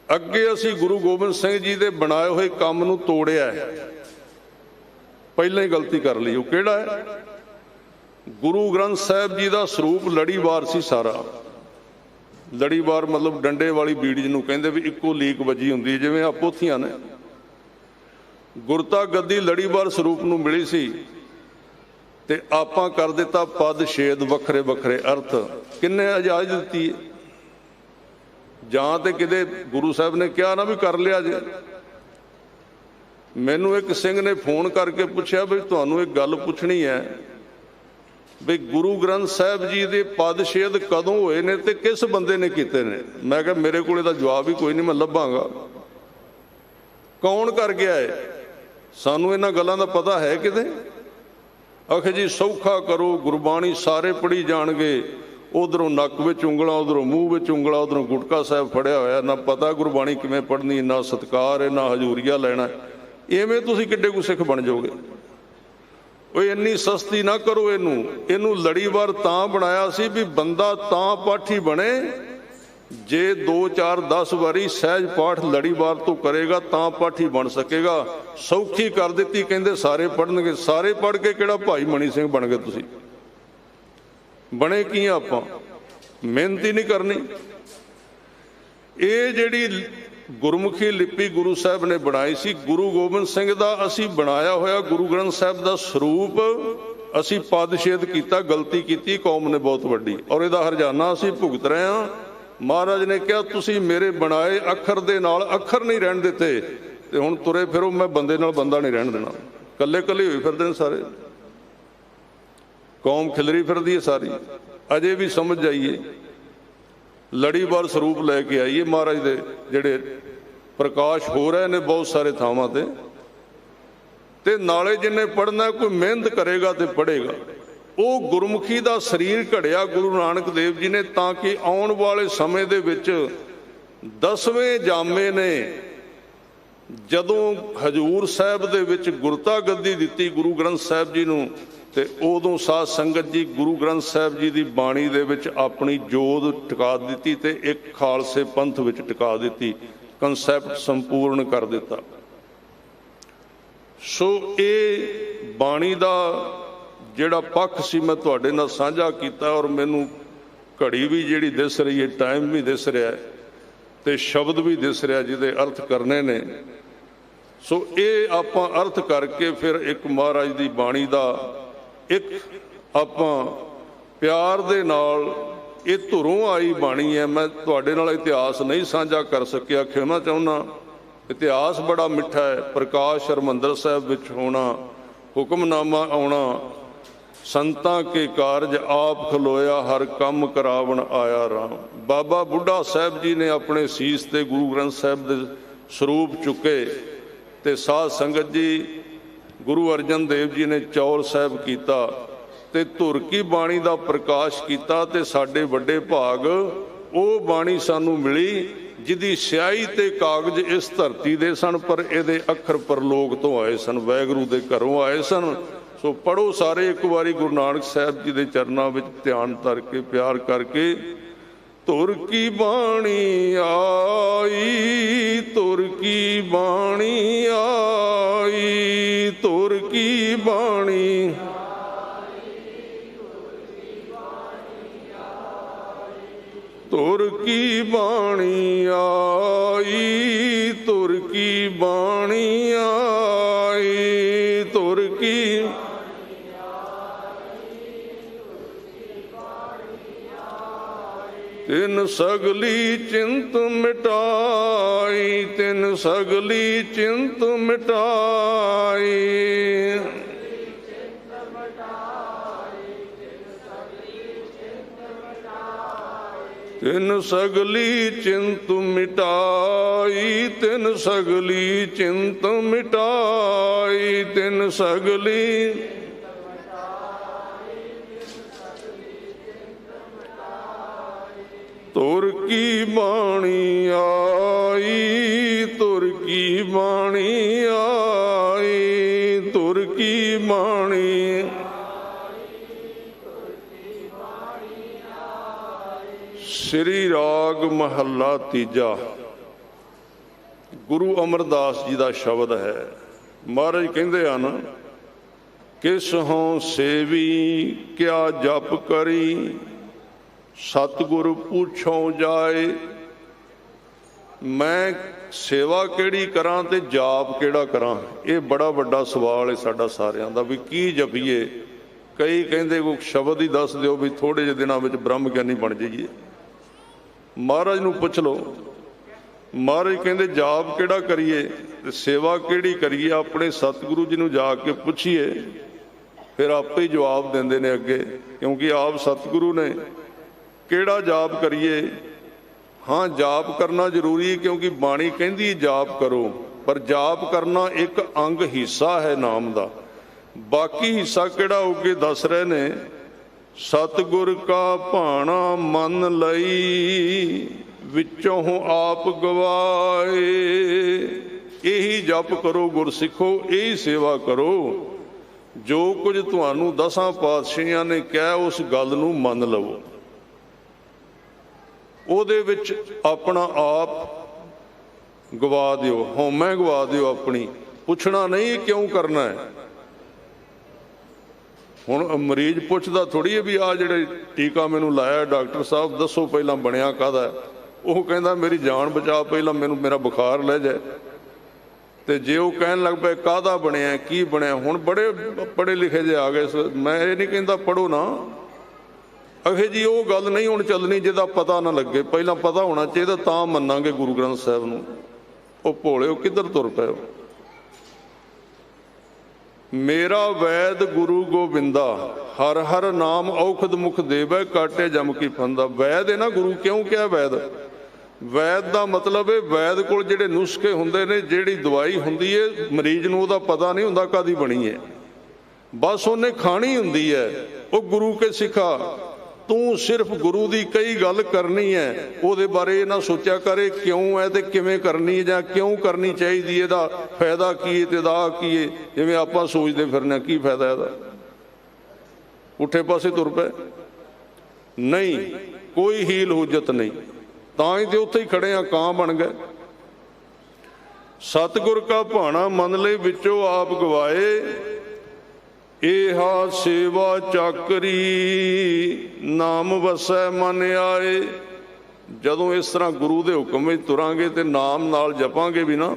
ਅੱਗੇ ਅਸੀਂ ਗੁਰੂ ਗੋਬਿੰਦ ਸਿੰਘ ਜੀ ਦੇ ਬਣਾਏ ਹੋਏ ਕੰਮ ਨੂੰ ਤੋੜਿਆ ਹੈ। ਪਹਿਲਾਂ ਹੀ ਗਲਤੀ ਕਰ ਲਈ। ਉਹ ਕਿਹੜਾ ਹੈ? ਗੁਰੂ ਗ੍ਰੰਥ ਸਾਹਿਬ ਜੀ ਦਾ ਸਰੂਪ ਲੜੀਵਾਰ ਸੀ ਸਾਰਾ। ਲੜੀਵਾਰ ਮਤਲਬ ਡੰਡੇ ਵਾਲੀ ਬੀੜ ਜਿਹਨੂੰ ਕਹਿੰਦੇ, ਵੀ ਇੱਕੋ ਲੀਕ ਵੱਜੀ ਹੁੰਦੀ ਜਿਵੇਂ ਆ ਪੋਥੀਆਂ ਨੇ। ਗੁਰਤਾ ਗੱਦੀ ਲੜੀਵਾਰ ਸਰੂਪ ਨੂੰ ਮਿਲੀ ਸੀ, ਤੇ ਆਪਾਂ ਕਰ ਦਿੱਤਾ ਪਦ ਛੇਦ ਵੱਖਰੇ ਵੱਖਰੇ ਅਰਥ। ਕਿੰਨੇ ਇਜਾਜ਼ਤ ਦਿੱਤੀ ਹੈ? ਜਾਂ ਤੇ ਕਿਤੇ ਗੁਰੂ ਸਾਹਿਬ ਨੇ ਕਿਹਾ ਨਾ ਵੀ ਕਰ ਲਿਆ ਜੇ। ਮੈਨੂੰ ਇੱਕ ਸਿੰਘ ਨੇ ਫੋਨ ਕਰਕੇ ਪੁੱਛਿਆ ਵੀ ਤੁਹਾਨੂੰ ਇੱਕ ਗੱਲ ਪੁੱਛਣੀ ਹੈ, ਵੀ ਗੁਰੂ ਗ੍ਰੰਥ ਸਾਹਿਬ ਜੀ ਦੇ ਪਦ ਛੇਦ ਕਦੋਂ ਹੋਏ ਨੇ ਤੇ ਕਿਸ ਬੰਦੇ ਨੇ ਕੀਤੇ ਨੇ? ਮੈਂ ਕਿਹਾ ਮੇਰੇ ਕੋਲ ਇਹਦਾ ਜਵਾਬ ਹੀ ਕੋਈ ਨਹੀਂ, ਮੈਂ ਲੱਭਾਂਗਾ। ਕੌਣ ਕਰ ਗਿਆ ਹੈ? ਸਾਨੂੰ ਇਹਨਾਂ ਗੱਲਾਂ ਦਾ ਪਤਾ ਹੈ ਕਿਤੇ? ਆਖੇ ਜੀ ਸੌਖਾ ਕਰੋ, ਗੁਰਬਾਣੀ ਸਾਰੇ ਪੜ੍ਹੀ ਜਾਣਗੇ, ਉਧਰੋਂ ਨੱਕ ਵਿੱਚ ਉਂਗਲਾਂ, ਉਧਰੋਂ ਮੂੰਹ ਵਿੱਚ ਉਂਗਲਾਂ, ਉਧਰੋਂ ਗੁਟਕਾ ਸਾਹਿਬ ਫੜਿਆ ਹੋਇਆ, ਨਾ ਪਤਾ ਗੁਰਬਾਣੀ ਕਿਵੇਂ ਪੜ੍ਹਨੀ, ਨਾ ਸਤਿਕਾਰ ਹੈ, ਨਾ ਹਜ਼ੂਰੀਆ ਲੈਣਾ। ਇਵੇਂ ਤੁਸੀਂ ਕਿੱਡੇ ਕੁ ਸਿੱਖ ਬਣ ਜਾਓਗੇ? ਉਹ ਇੰਨੀ ਸਸਤੀ ਨਾ ਕਰੋ ਇਹਨੂੰ ਲੜੀਵਾਰ ਤਾਂ ਬਣਾਇਆ ਸੀ ਵੀ ਬੰਦਾ ਤਾਂ ਪਾਠੀ ਬਣੇ ਜੇ 2 4 10 ਵਾਰੀ ਸਹਿਜ ਪਾਠ ਲੜੀਵਾਰ ਤੋਂ ਕਰੇਗਾ ਤਾਂ ਪਾਠੀ ਬਣ ਸਕੇਗਾ। ਸੌਖੀ ਕਰ ਦਿੱਤੀ, ਕਹਿੰਦੇ ਸਾਰੇ ਪੜ੍ਹਨਗੇ। ਸਾਰੇ ਪੜ੍ਹ ਕੇ ਕਿਹੜਾ ਭਾਈ ਮਣੀ ਸਿੰਘ ਬਣ ਗਏ? ਤੁਸੀਂ ਬਣੇ ਕੀ ਆ? ਆਪਾਂ ਮਿਹਨਤ ਹੀ ਨਹੀਂ ਕਰਨੀ। ਇਹ ਜਿਹੜੀ ਗੁਰਮੁਖੀ ਲਿਪੀ ਗੁਰੂ ਸਾਹਿਬ ਨੇ ਬਣਾਈ ਸੀ, ਗੁਰੂ ਗੋਬਿੰਦ ਸਿੰਘ ਦਾ ਅਸੀਂ ਬਣਾਇਆ ਹੋਇਆ ਗੁਰੂ ਗ੍ਰੰਥ ਸਾਹਿਬ ਦਾ ਸਰੂਪ ਅਸੀਂ ਪਦਛੇਦ ਕੀਤਾ, ਗਲਤੀ ਕੀਤੀ ਕੌਮ ਨੇ ਬਹੁਤ ਵੱਡੀ, ਔਰ ਇਹਦਾ ਹਰਜਾਨਾ ਅਸੀਂ ਭੁਗਤ ਰਹੇ ਹਾਂ। ਮਹਾਰਾਜ ਨੇ ਕਿਹਾ ਤੁਸੀਂ ਮੇਰੇ ਬਣਾਏ ਅੱਖਰ ਦੇ ਨਾਲ ਅੱਖਰ ਨਹੀਂ ਰਹਿਣ ਦਿੱਤੇ, ਤੇ ਹੁਣ ਤੁਰੇ ਫਿਰੋ, ਮੈਂ ਬੰਦੇ ਨਾਲ ਬੰਦਾ ਨਹੀਂ ਰਹਿਣ ਦੇਣਾ। ਕੱਲੇ ਕੱਲੇ ਹੋਏ ਫਿਰਦੇ ਨੇ ਸਾਰੇ, ਕੌਮ ਖਿਲਰੀ ਫਿਰਦੀ ਹੈ ਸਾਰੀ। ਅਜੇ ਵੀ ਸਮਝ ਜਾਈਏ, ਲੜੀਵਾਰ ਸਰੂਪ ਲੈ ਕੇ ਆਈਏ। ਮਹਾਰਾਜ ਦੇ ਜਿਹੜੇ ਪ੍ਰਕਾਸ਼ ਹੋ ਰਹੇ ਨੇ ਬਹੁਤ ਸਾਰੇ ਥਾਵਾਂ ਤੇ ਨਾਲੇ ਜਿੰਨੇ ਪੜ੍ਹਨਾ ਕੋਈ ਮਿਹਨਤ ਕਰੇਗਾ ਤੇ ਪੜ੍ਹੇਗਾ। ਉਹ ਗੁਰਮੁਖੀ ਦਾ ਸਰੀਰ ਘੜਿਆ ਗੁਰੂ ਨਾਨਕ ਦੇਵ ਜੀ ਨੇ, ਤਾਂ ਕਿ ਆਉਣ ਵਾਲੇ ਸਮੇਂ ਦੇ ਵਿੱਚ 10ਵੇਂ ਜਾਮੇ ਨੇ ਜਦੋਂ ਹਜੂਰ ਸਾਹਿਬ ਦੇ ਵਿੱਚ ਗੁਰਤਾ ਗੱਦੀ ਦਿੱਤੀ ਗੁਰੂ ਗ੍ਰੰਥ ਸਾਹਿਬ ਜੀ ਨੂੰ, ਤੇ ਉਦੋਂ ਸਾਧ ਸੰਗਤ ਜੀ ਗੁਰੂ ਗ੍ਰੰਥ ਸਾਹਿਬ ਜੀ ਦੀ ਬਾਣੀ ਦੇ ਵਿੱਚ ਆਪਣੀ ਜੋਤ ਟਿਕਾ ਦਿੱਤੀ ਤੇ ਇੱਕ ਖਾਲਸੇ ਪੰਥ ਵਿੱਚ ਟਿਕਾ ਦਿੱਤੀ, ਕਨਸੈਪਟ ਸੰਪੂਰਨ ਕਰ ਦਿੱਤਾ। ਸੋ ਇਹ ਬਾਣੀ ਦਾ ਜਿਹੜਾ ਪੱਖ ਸੀ ਮੈਂ ਤੁਹਾਡੇ ਨਾਲ ਸਾਂਝਾ ਕੀਤਾ, ਔਰ ਮੈਨੂੰ ਘੜੀ ਵੀ ਜਿਹੜੀ ਦਿਸ ਰਹੀ ਹੈ, ਟਾਈਮ ਵੀ ਦਿਸ ਰਿਹਾ ਤੇ ਸ਼ਬਦ ਵੀ ਦਿਸ ਰਿਹਾ ਜਿਹਦੇ ਅਰਥ ਕਰਨੇ ਨੇ। ਸੋ ਇਹ ਆਪਾਂ ਅਰਥ ਕਰਕੇ ਫਿਰ ਇੱਕ ਮਹਾਰਾਜ ਦੀ ਬਾਣੀ ਦਾ ਇੱਕ ਆਪਾਂ ਪਿਆਰ ਦੇ ਨਾਲ, ਇਹ ਧੁਰੋਂ ਆਈ ਬਾਣੀ ਹੈ। ਮੈਂ ਤੁਹਾਡੇ ਨਾਲ ਇਤਿਹਾਸ ਨਹੀਂ ਸਾਂਝਾ ਕਰ ਸਕਿਆ, ਖਿਮਾ ਚਾਹੁੰਦਾ। ਇਤਿਹਾਸ ਬੜਾ ਮਿੱਠਾ ਹੈ। ਪ੍ਰਕਾਸ਼ ਹਰਿਮੰਦਰ ਸਾਹਿਬ ਵਿੱਚ ਹੋਣਾ, ਹੁਕਮਨਾਮਾ ਆਉਣਾ, ਸੰਤਾਂ ਕੇ ਕਾਰਜ ਆਪ ਖਲੋਇਆ, ਹਰ ਕੰਮ ਕਰਾਵਣ ਆਇਆ ਰਾਮ। ਬਾਬਾ ਬੁੱਢਾ ਸਾਹਿਬ ਜੀ ਨੇ ਆਪਣੇ ਸੀਸ ਤੇ ਗੁਰੂ ਗ੍ਰੰਥ ਸਾਹਿਬ ਦੇ ਸਰੂਪ ਚੁੱਕੇ, ਤੇ ਸਾਧ ਸੰਗਤ ਜੀ ਗੁਰੂ ਅਰਜਨ ਦੇਵ ਜੀ ਨੇ ਚੌਰ ਸਾਹਿਬ ਕੀਤਾ ਤੇ ਧੁਰ ਕੀ ਬਾਣੀ ਦਾ ਪ੍ਰਕਾਸ਼ ਕੀਤਾ। ਤੇ ਸਾਡੇ ਵੱਡੇ ਭਾਗ ਉਹ ਬਾਣੀ ਸਾਨੂੰ ਮਿਲੀ ਜਿਹਦੀ ਸਿਆਹੀ ਤੇ ਕਾਗਜ਼ ਇਸ ਧਰਤੀ ਦੇ ਸਨ, ਪਰ ਇਹਦੇ ਅੱਖਰ ਪਰਲੋਕ ਤੋਂ ਆਏ ਸਨ, ਵਾਹਿਗੁਰੂ ਦੇ ਘਰੋਂ ਆਏ ਸਨ। ਸੋ ਪੜ੍ਹੋ ਸਾਰੇ ਇੱਕ ਵਾਰੀ ਗੁਰੂ ਨਾਨਕ ਸਾਹਿਬ ਜੀ ਦੇ ਚਰਨਾਂ ਵਿੱਚ ਧਿਆਨ ਧਰ ਕੇ, ਪਿਆਰ ਕਰਕੇ। ਧੁਰ ਕੀ ਬਾਣੀ ਆਈ, ਧੁਰ ਕੀ ਬਾਣੀ ਆਈ, ਧੁਰ ਕੀ ਬਾਣੀ, ਧੁਰ ਕੀ ਬਾਣੀ ਆਈ, ਧੁਰ ਕੀ ਬਾਣੀ ਆਈ, ਧੁਰ ਕੀ ਤਿਨ ਸਗਲੀ ਚਿੰਤ ਮਿਟਾਈ, ਤਿਨ ਸਗਲੀ ਚਿੰਤ ਮਿਟਾਈ, ਤਿਨ ਸਗਲੀ ਚਿੰਤ ਮਿਟਾਈ, ਤਿਨ ਸਗਲੀ ਚਿੰਤ ਮਿਟਾਈ, ਤਿਨ ਸਗਲੀ ਧੁਰ ਕੀ ਬਾਣੀ ਆਈ, ਧੁਰ ਕੀ ਬਾਣੀ ਆਈ, ਧੁਰ ਕੀ ਬਾਣੀ, ਸ੍ਰੀ ਰਾਗ ਮਹੱਲਾ ਤੀਜਾ। ਗੁਰੂ ਅਮਰਦਾਸ ਜੀ ਦਾ ਸ਼ਬਦ ਹੈ। ਮਹਾਰਾਜ ਕਹਿੰਦੇ ਹਨ, ਕਿਸ ਹੋਂ ਸੇਵੀ ਕਿਆ ਜਪ ਕਰੀ, ਸਤਿਗੁਰ ਪੁੱਛੋ ਜਾਏ। ਮੈਂ ਸੇਵਾ ਕਿਹੜੀ ਕਰਾਂ ਤੇ ਜਾਪ ਕਿਹੜਾ ਕਰਾਂ? ਇਹ ਬੜਾ ਵੱਡਾ ਸਵਾਲ ਹੈ ਸਾਡਾ ਸਾਰਿਆਂ ਦਾ, ਵੀ ਕੀ ਜਪੀਏ। ਕਈ ਕਹਿੰਦੇ ਕੋਈ ਸ਼ਬਦ ਹੀ ਦੱਸ ਦਿਓ ਵੀ ਥੋੜ੍ਹੇ ਜਿਹੇ ਦਿਨਾਂ ਵਿੱਚ ਬ੍ਰਹਮ ਗਿਆਨੀ ਬਣ ਜਾਈਏ। ਮਹਾਰਾਜ ਨੂੰ ਪੁੱਛ ਲਓ। ਮਹਾਰਾਜ ਕਹਿੰਦੇ ਜਾਪ ਕਿਹੜਾ ਕਰੀਏ ਤੇ ਸੇਵਾ ਕਿਹੜੀ ਕਰੀਏ? ਆਪਣੇ ਸਤਿਗੁਰੂ ਜੀ ਨੂੰ ਜਾ ਕੇ ਪੁੱਛੀਏ, ਫਿਰ ਆਪੇ ਹੀ ਜਵਾਬ ਦਿੰਦੇ ਨੇ ਅੱਗੇ, ਕਿਉਂਕਿ ਆਪ ਸਤਿਗੁਰੂ ਨੇ। ਕਿਹੜਾ ਜਾਪ ਕਰੀਏ? ਹਾਂ, ਜਾਪ ਕਰਨਾ ਜ਼ਰੂਰੀ, ਕਿਉਂਕਿ ਬਾਣੀ ਕਹਿੰਦੀ ਜਾਪ ਕਰੋ। पर जाप करना एक अंग हिस्सा है नाम का। बाकी हिस्सा किहड़ा होगे दस रहे ने, सतगुर का भाना मन लई विचों आप गवाए। यही जप करो गुरसिखो, यही सेवा करो। जो कुछ तुहानू दसां पातशाहियां ने कहा उस गल नू मन लवो, ਉਹਦੇ ਵਿੱਚ अपना आप गवा दिओ, हौमै गवा दिओ अपनी। पुछना नहीं क्यों करना है। हुण मरीज पुछदा थोड़ी है भी आ जिहड़े टीका मैनू लाया डॉक्टर साहब दसो पहला बनिया काहदा है। ਉਹ ਕਹਿੰਦਾ मेरी जान बचा ਪਹਿਲਾਂ ਮੈਨੂੰ मेरा बुखार लै जाए। तो जे वो कहन लग पे काहदा बनिया की बनिया, हुण बड़े पढ़े लिखे जे आ गए। मैं ये नहीं कहता पढ़ो ना, अखे जी वो गल नहीं हुण चलनी जिहदा पता ना लगे। पहला पता होना चाहिए तां मन्नांगे गुरु ग्रंथ साहिब नूं। वो भोले किधर तुर पे हो। मेरा वैद गुरु गोबिंदा हर हर नाम औखद मुख देवै काटे जम की फंदा। वैद है ना गुरु, क्यों क्या वैद? वैद का मतलब है वैद कोल जिहड़े नुस्खे हुंदे ने, जिहड़ी दवाई हुंदी है मरीज नूं उहदा पता नहीं हुंदा कदी बनी है, बस उन्हें खानी हुंदी है। वो गुरु के सिखा तू सिर्फ गुरु की कई गल करनी है, वो बारे ना सोचा करे क्यों है तो किवें करनी है जां क्यों करनी चाहिए, इहदा फायदा की है ते दा की है। जिवें आपां सोचदे फिरने की फायदा है, पुठे पासे तुर पे नहीं, कोई हील हुज्जत नहीं। तां ही तो उत्थे ही खड़े आ, कां बन गए। सतगुर का भाना मन ले विचों आप गवाए, एहा सेवा चाकरी नाम वसै मन आए। जदों इस तरह गुरु के हुक्म में तुरांगे तो नाम नाल जपांगे भी ना,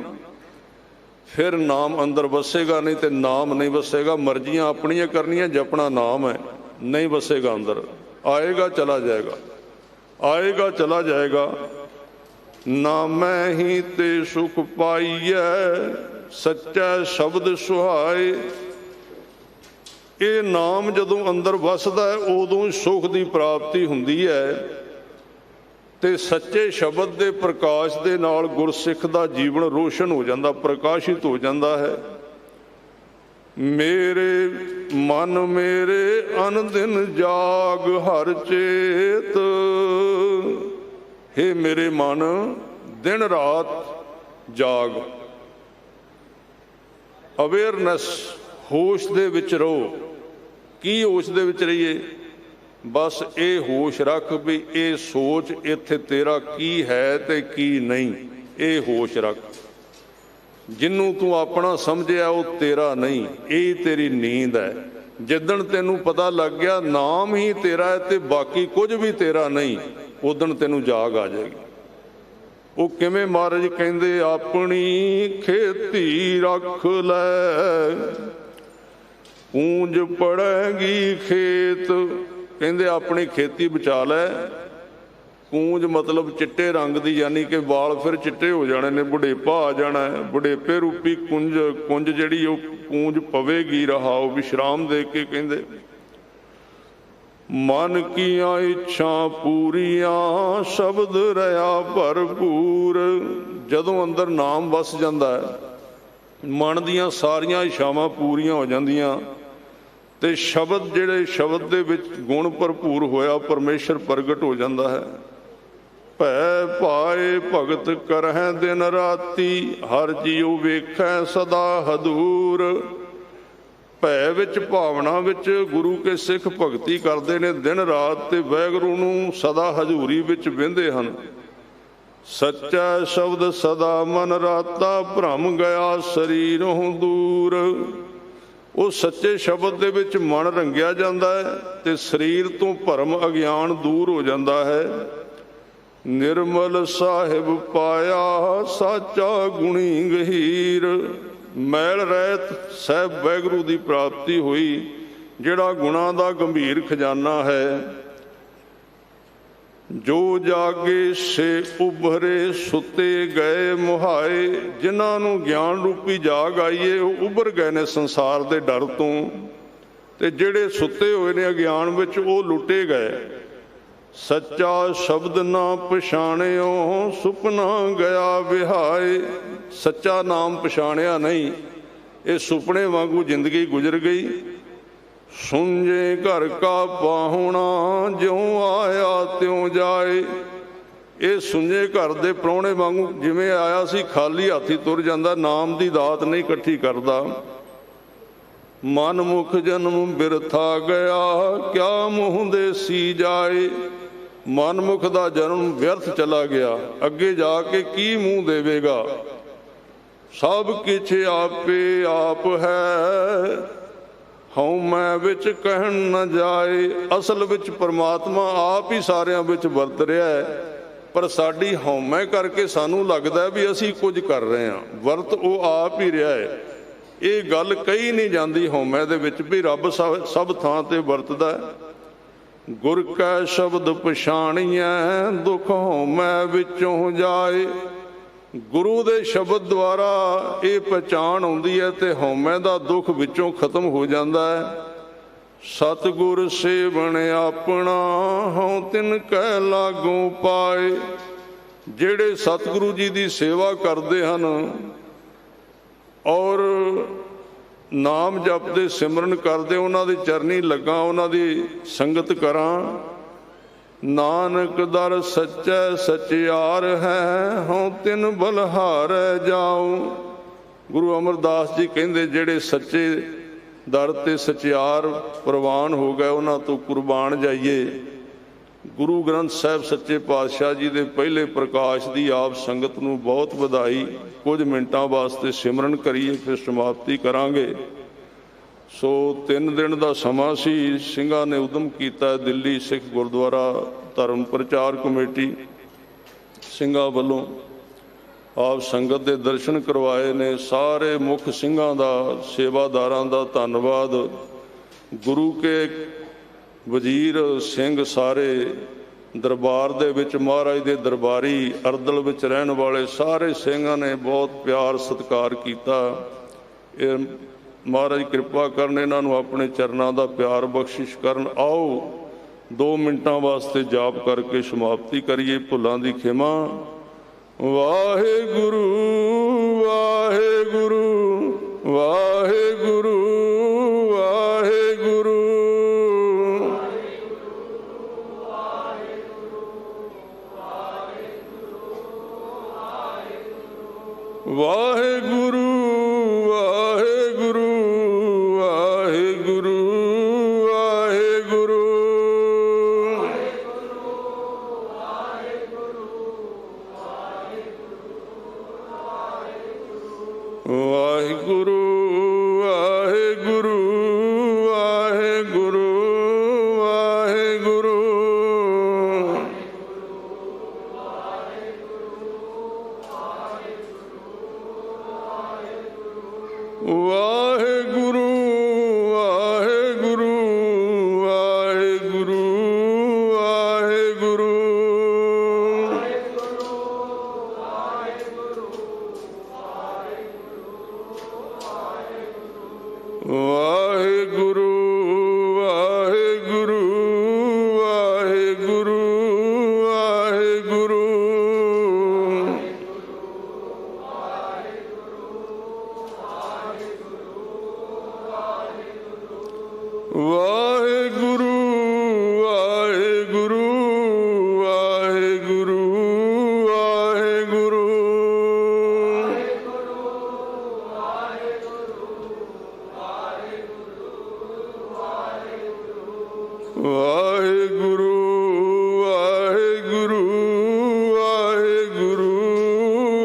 फिर नाम अंदर वसेगा, नहीं तो नाम नहीं वसेगा। मर्जियां अपनियां करनियां, जपना नाम है, नहीं वसेगा अंदर। आएगा चला जाएगा, आएगा चला जाएगा। नामै ही ते सुख पाइयै सच्चा शब्द सुहाए। ये नाम जदों अंदर वसदा है उदों सुख की प्राप्ति हुंदी है। ते सच्चे शब्द के प्रकाश दे नाल गुरसिख दा जीवन रोशन हो जाता, प्रकाशित हो जाता है। मेरे मन मेरे अन दिन जाग हर चेत। हे मेरे मन दिन रात जाग, अवेयरनेस, होश दे विच रहो। की होश दे विच रहिए? बस ये होश रख भी ये सोच इत्थे तेरा की है ते की नहीं, ये होश रख। जिन्नू तू अपना समझिया वो तेरा नहीं, ये तेरी नींद है। जिदन तेनू पता लग गया नाम ही तेरा है ते बाकी कुछ भी तेरा नहीं, उदन तेनू जाग आ जाएगी। वो किवें महाराज कहंदे, अपनी खेती रख लै पूंज पड़ेगी खेत। कहंदे अपनी खेती बचा लै। पूंज मतलब चिट्टे रंग दी, यानी कि वाल फिर चिट्टे हो जाने ने, बुढ़ेपा आ जाना है। बुढ़ेपे रूपी कुंज जिहड़ी वो पूंज पवेगी। रहा विश्राम दे के कहंदे, मन कीआं इच्छा पूरियां शब्द रहा भरपूर। जदों अंदर नाम वस जाता है, मन दियां सारियां इच्छावां पूरियां हो जांदियां ते शब्द जिहड़े शब्द दे विच गुण भरपूर होया परमेश्वर प्रगट हो जाता है। भै पाए भगत करहै दिन राती, हर जीव वेखै सदा हदूर। भै विच भावना विच गुरु के सिख भगती करते ने दिन रात, ते वैगुरू नूं सदा हजूरी विच वहिंदे हन। सच्चा शब्द सदा मन राता, भ्रम गया शरीरों दूर। वो सच्चे शब्द दे विच मन रंगिया जाता है ते शरीर तो भरम अज्ञान दूर हो जाता है। निर्मल साहिब पाया साचा गुणी गहीर। मैल रहत साहिब वैगुरू की प्राप्ति हुई, जिहड़ा गुणा का गंभीर खजाना है। जो जागे से उभरे सुते गए मुहाए। जिन्होंने ज्ञान रूपी जाग आई है वो उभर गए ने संसार के डर तो, ते जिहड़े सुते हुए ने अज्ञान विच वो लुटे गए। ਸੱਚਾ ਸ਼ਬਦ ਨਾ ਪਛਾਣਿਓ ਸੁਪਨਾ ਗਿਆ ਵਿਹਾਏ। ਸੱਚਾ ਨਾਮ ਪਛਾਣਿਆ ਨਹੀਂ, ਇਹ ਸੁਪਨੇ ਵਾਂਗੂ ਜ਼ਿੰਦਗੀ ਗੁਜ਼ਰ ਗਈ। ਸੁੰਝੇ ਘਰ ਕਾ ਪਾਹੁਣਾ ਜਿਉਂ ਆਇਆ ਤਿਉਂ ਜਾਏ। ਇਹ ਸੁੰਝੇ ਘਰ ਦੇ ਪ੍ਰਾਹੁਣੇ ਵਾਂਗੂ ਜਿਵੇਂ ਆਇਆ ਸੀ ਖਾਲੀ ਹੱਥੀ ਤੁਰ ਜਾਂਦਾ, ਨਾਮ ਦੀ ਦਾਤ ਨਹੀਂ ਇਕੱਠੀ ਕਰਦਾ। ਮਨ ਮੁਖ ਜਨਮ ਬਿਰਥਾ ਗਿਆ ਕਿਆ ਮੂੰਹ ਦੇ ਸੀ ਜਾਏ। ਮਨਮੁਖ ਦਾ ਜਨਮ ਵਿਅਰਥ ਚਲਾ ਗਿਆ, ਅੱਗੇ ਜਾ ਕੇ ਕੀ ਮੂੰਹ ਦੇਵੇਗਾ। ਸਭ ਕਿਛ ਆਪੇ ਆਪ ਹੈ ਹਉ ਮੈਂ ਵਿੱਚ ਕਹਿਣ ਨਾ ਜਾਏ। ਅਸਲ ਵਿੱਚ ਪਰਮਾਤਮਾ ਆਪ ਹੀ ਸਾਰਿਆਂ ਵਿੱਚ ਵਰਤ ਰਿਹਾ ਹੈ, ਪਰ ਸਾਡੀ ਹਉਮੈ ਕਰਕੇ ਸਾਨੂੰ ਲੱਗਦਾ ਵੀ ਅਸੀਂ ਕੁਝ ਕਰ ਰਹੇ ਹਾਂ। ਵਰਤ ਉਹ ਆਪ ਹੀ ਰਿਹਾ ਹੈ। ਇਹ ਗੱਲ ਕਹੀ ਨਹੀਂ ਜਾਂਦੀ ਹਉਮੈ ਦੇ ਵਿੱਚ ਵੀ ਰੱਬ ਸਭ ਥਾਂ ਤੇ ਵਰਤਦਾ ਹੈ। ਗੁਰ ਕੈ ਸ਼ਬਦ ਪਛਾਣੀਐ ਦੁਖ ਹਉਮੈ ਵਿੱਚੋਂ ਜਾਏ। ਗੁਰੂ ਦੇ ਸ਼ਬਦ ਦੁਆਰਾ ਇਹ ਪਹਿਚਾਣ ਆਉਂਦੀ ਹੈ ਤੇ ਹਉਮੈ ਦਾ ਦੁੱਖ ਵਿੱਚੋਂ ਖਤਮ ਹੋ ਜਾਂਦਾ ਹੈ। ਸਤਿਗੁਰ ਸੇਵਣ ਆਪਣਾ ਹਉ ਤਿਨ ਕੈ ਲਾਗੂ ਪਾਏ। ਜਿਹੜੇ ਸਤਿਗੁਰੂ ਜੀ ਦੀ ਸੇਵਾ ਕਰਦੇ ਹਨ ਔਰ ਨਾਮ ਜਪਦੇ ਸਿਮਰਨ ਕਰਦੇ, ਉਹਨਾਂ ਦੇ ਚਰਨੀ ਲੱਗਾ, ਉਹਨਾਂ ਦੀ ਸੰਗਤ ਕਰਾਂ। ਨਾਨਕ ਦਰ ਸੱਚੈ ਸਚਿਆਰ ਹੈ ਹਉ ਤਿਨ ਬਲਹਾਰੈ ਜਾਉ। ਗੁਰੂ ਅਮਰਦਾਸ ਜੀ ਕਹਿੰਦੇ ਜਿਹੜੇ ਸੱਚੇ ਦਰ ਤੇ ਸਚਿਆਰ ਪ੍ਰਵਾਨ ਹੋ ਗਏ ਉਹਨਾਂ ਤੋਂ ਕੁਰਬਾਨ ਜਾਈਏ। ਗੁਰੂ ਗ੍ਰੰਥ ਸਾਹਿਬ ਸੱਚੇ ਪਾਤਸ਼ਾਹ ਜੀ ਦੇ ਪਹਿਲੇ ਪ੍ਰਕਾਸ਼ ਦੀ ਆਪ ਸੰਗਤ ਨੂੰ ਬਹੁਤ ਵਧਾਈ। ਕੁਝ ਮਿੰਟਾਂ ਵਾਸਤੇ ਸਿਮਰਨ ਕਰੀਏ, ਫਿਰ ਸਮਾਪਤੀ ਕਰਾਂਗੇ। ਸੋ 3 ਦਿਨ ਦਾ ਸਮਾਂ ਸੀ। ਸਿੰਘਾਂ ਨੇ ਉਦਮ ਕੀਤਾ, ਦਿੱਲੀ ਸਿੱਖ ਗੁਰਦੁਆਰਾ ਧਰਮ ਪ੍ਰਚਾਰ ਕਮੇਟੀ ਸਿੰਘਾਂ ਵੱਲੋਂ ਆਪ ਸੰਗਤ ਦੇ ਦਰਸ਼ਨ ਕਰਵਾਏ ਨੇ। ਸਾਰੇ ਮੁੱਖ ਸਿੰਘਾਂ ਦਾ, ਸੇਵਾਦਾਰਾਂ ਦਾ ਧੰਨਵਾਦ। ਗੁਰੂ ਕੇ ਵਜ਼ੀਰ ਸਿੰਘ ਸਾਰੇ ਦਰਬਾਰ ਦੇ ਵਿੱਚ, ਮਹਾਰਾਜ ਦੇ ਦਰਬਾਰੀ ਅਰਦਲ ਵਿੱਚ ਰਹਿਣ ਵਾਲੇ ਸਾਰੇ ਸਿੰਘਾਂ ਨੇ ਬਹੁਤ ਪਿਆਰ ਸਤਿਕਾਰ ਕੀਤਾ। ਇਹ ਮਹਾਰਾਜ ਕਿਰਪਾ ਕਰਨ, ਇਹਨਾਂ ਨੂੰ ਆਪਣੇ ਚਰਨਾਂ ਦਾ ਪਿਆਰ ਬਖਸ਼ਿਸ਼ ਕਰਨ। ਆਓ 2 ਮਿੰਟਾਂ ਵਾਸਤੇ ਜਾਪ ਕਰਕੇ ਸਮਾਪਤੀ ਕਰੀਏ। ਭੁੱਲਾਂ ਦੀ ਖਿਮਾ। ਵਾਹਿਗੁਰੂ ਵਾਹਿਗੁਰੂ ਵਾਹਿਗੁਰੂ ਵਾਹਿਗੁਰੂ। ਵਾਹਿਗੁਰੂ ਵਾਹਿਗੁਰੂ ਵਾਹਿਗੁਰੂ ਵਾਹਿਗੁਰੂ। ਵਾਹਿਗੁਰੂ ਵਾਹਿਗੁਰੂ ਵਾਹਿਗੁਰੂ ਵਾਹਿਗੁਰੂ। ਵਾਹਿਗੁਰੂ ਵਾਹਿਗੁਰੂ ਵਾਹਿਗੁਰੂ ਵਾਹਿਗੁਰੂ। ਵਾਹਿਗੁਰੂ ਵਾਹਿਗੁਰੂ ਵਾਹਿਗੁਰੂ ਵਾਹਿਗੁਰੂ। ਵਾਹਿਗੁਰੂ ਵਾਹਿਗੁਰੂ ਵਾਹਿਗੁਰੂ ਵਾਹਿਗੁਰੂ। ਵਾਹਿਗੁਰੂ ਵਾਹਿਗੁਰੂ ਵਾਹਿਗੁਰੂ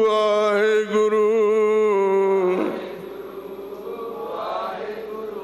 ਵਾਹਿਗੁਰੂ। ਵਾਹਿਗੁਰੂ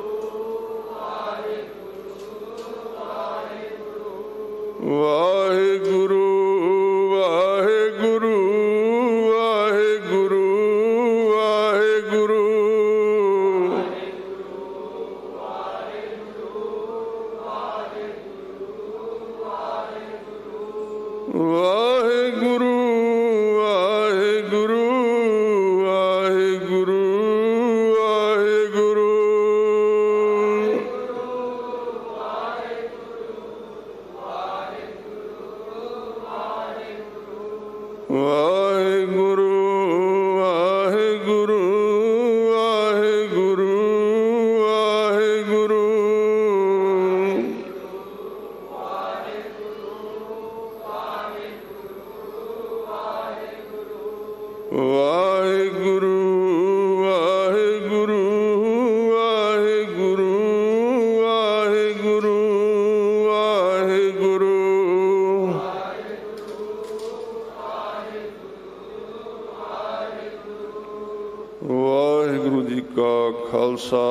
ਵਾਹਿਗੁਰੂ ਜੀ ਕਾ ਖਾਲਸਾ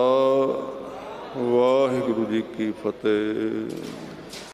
ਵਾਹਿਗੁਰੂ ਜੀ ਕੀ ਫਤਿਹ।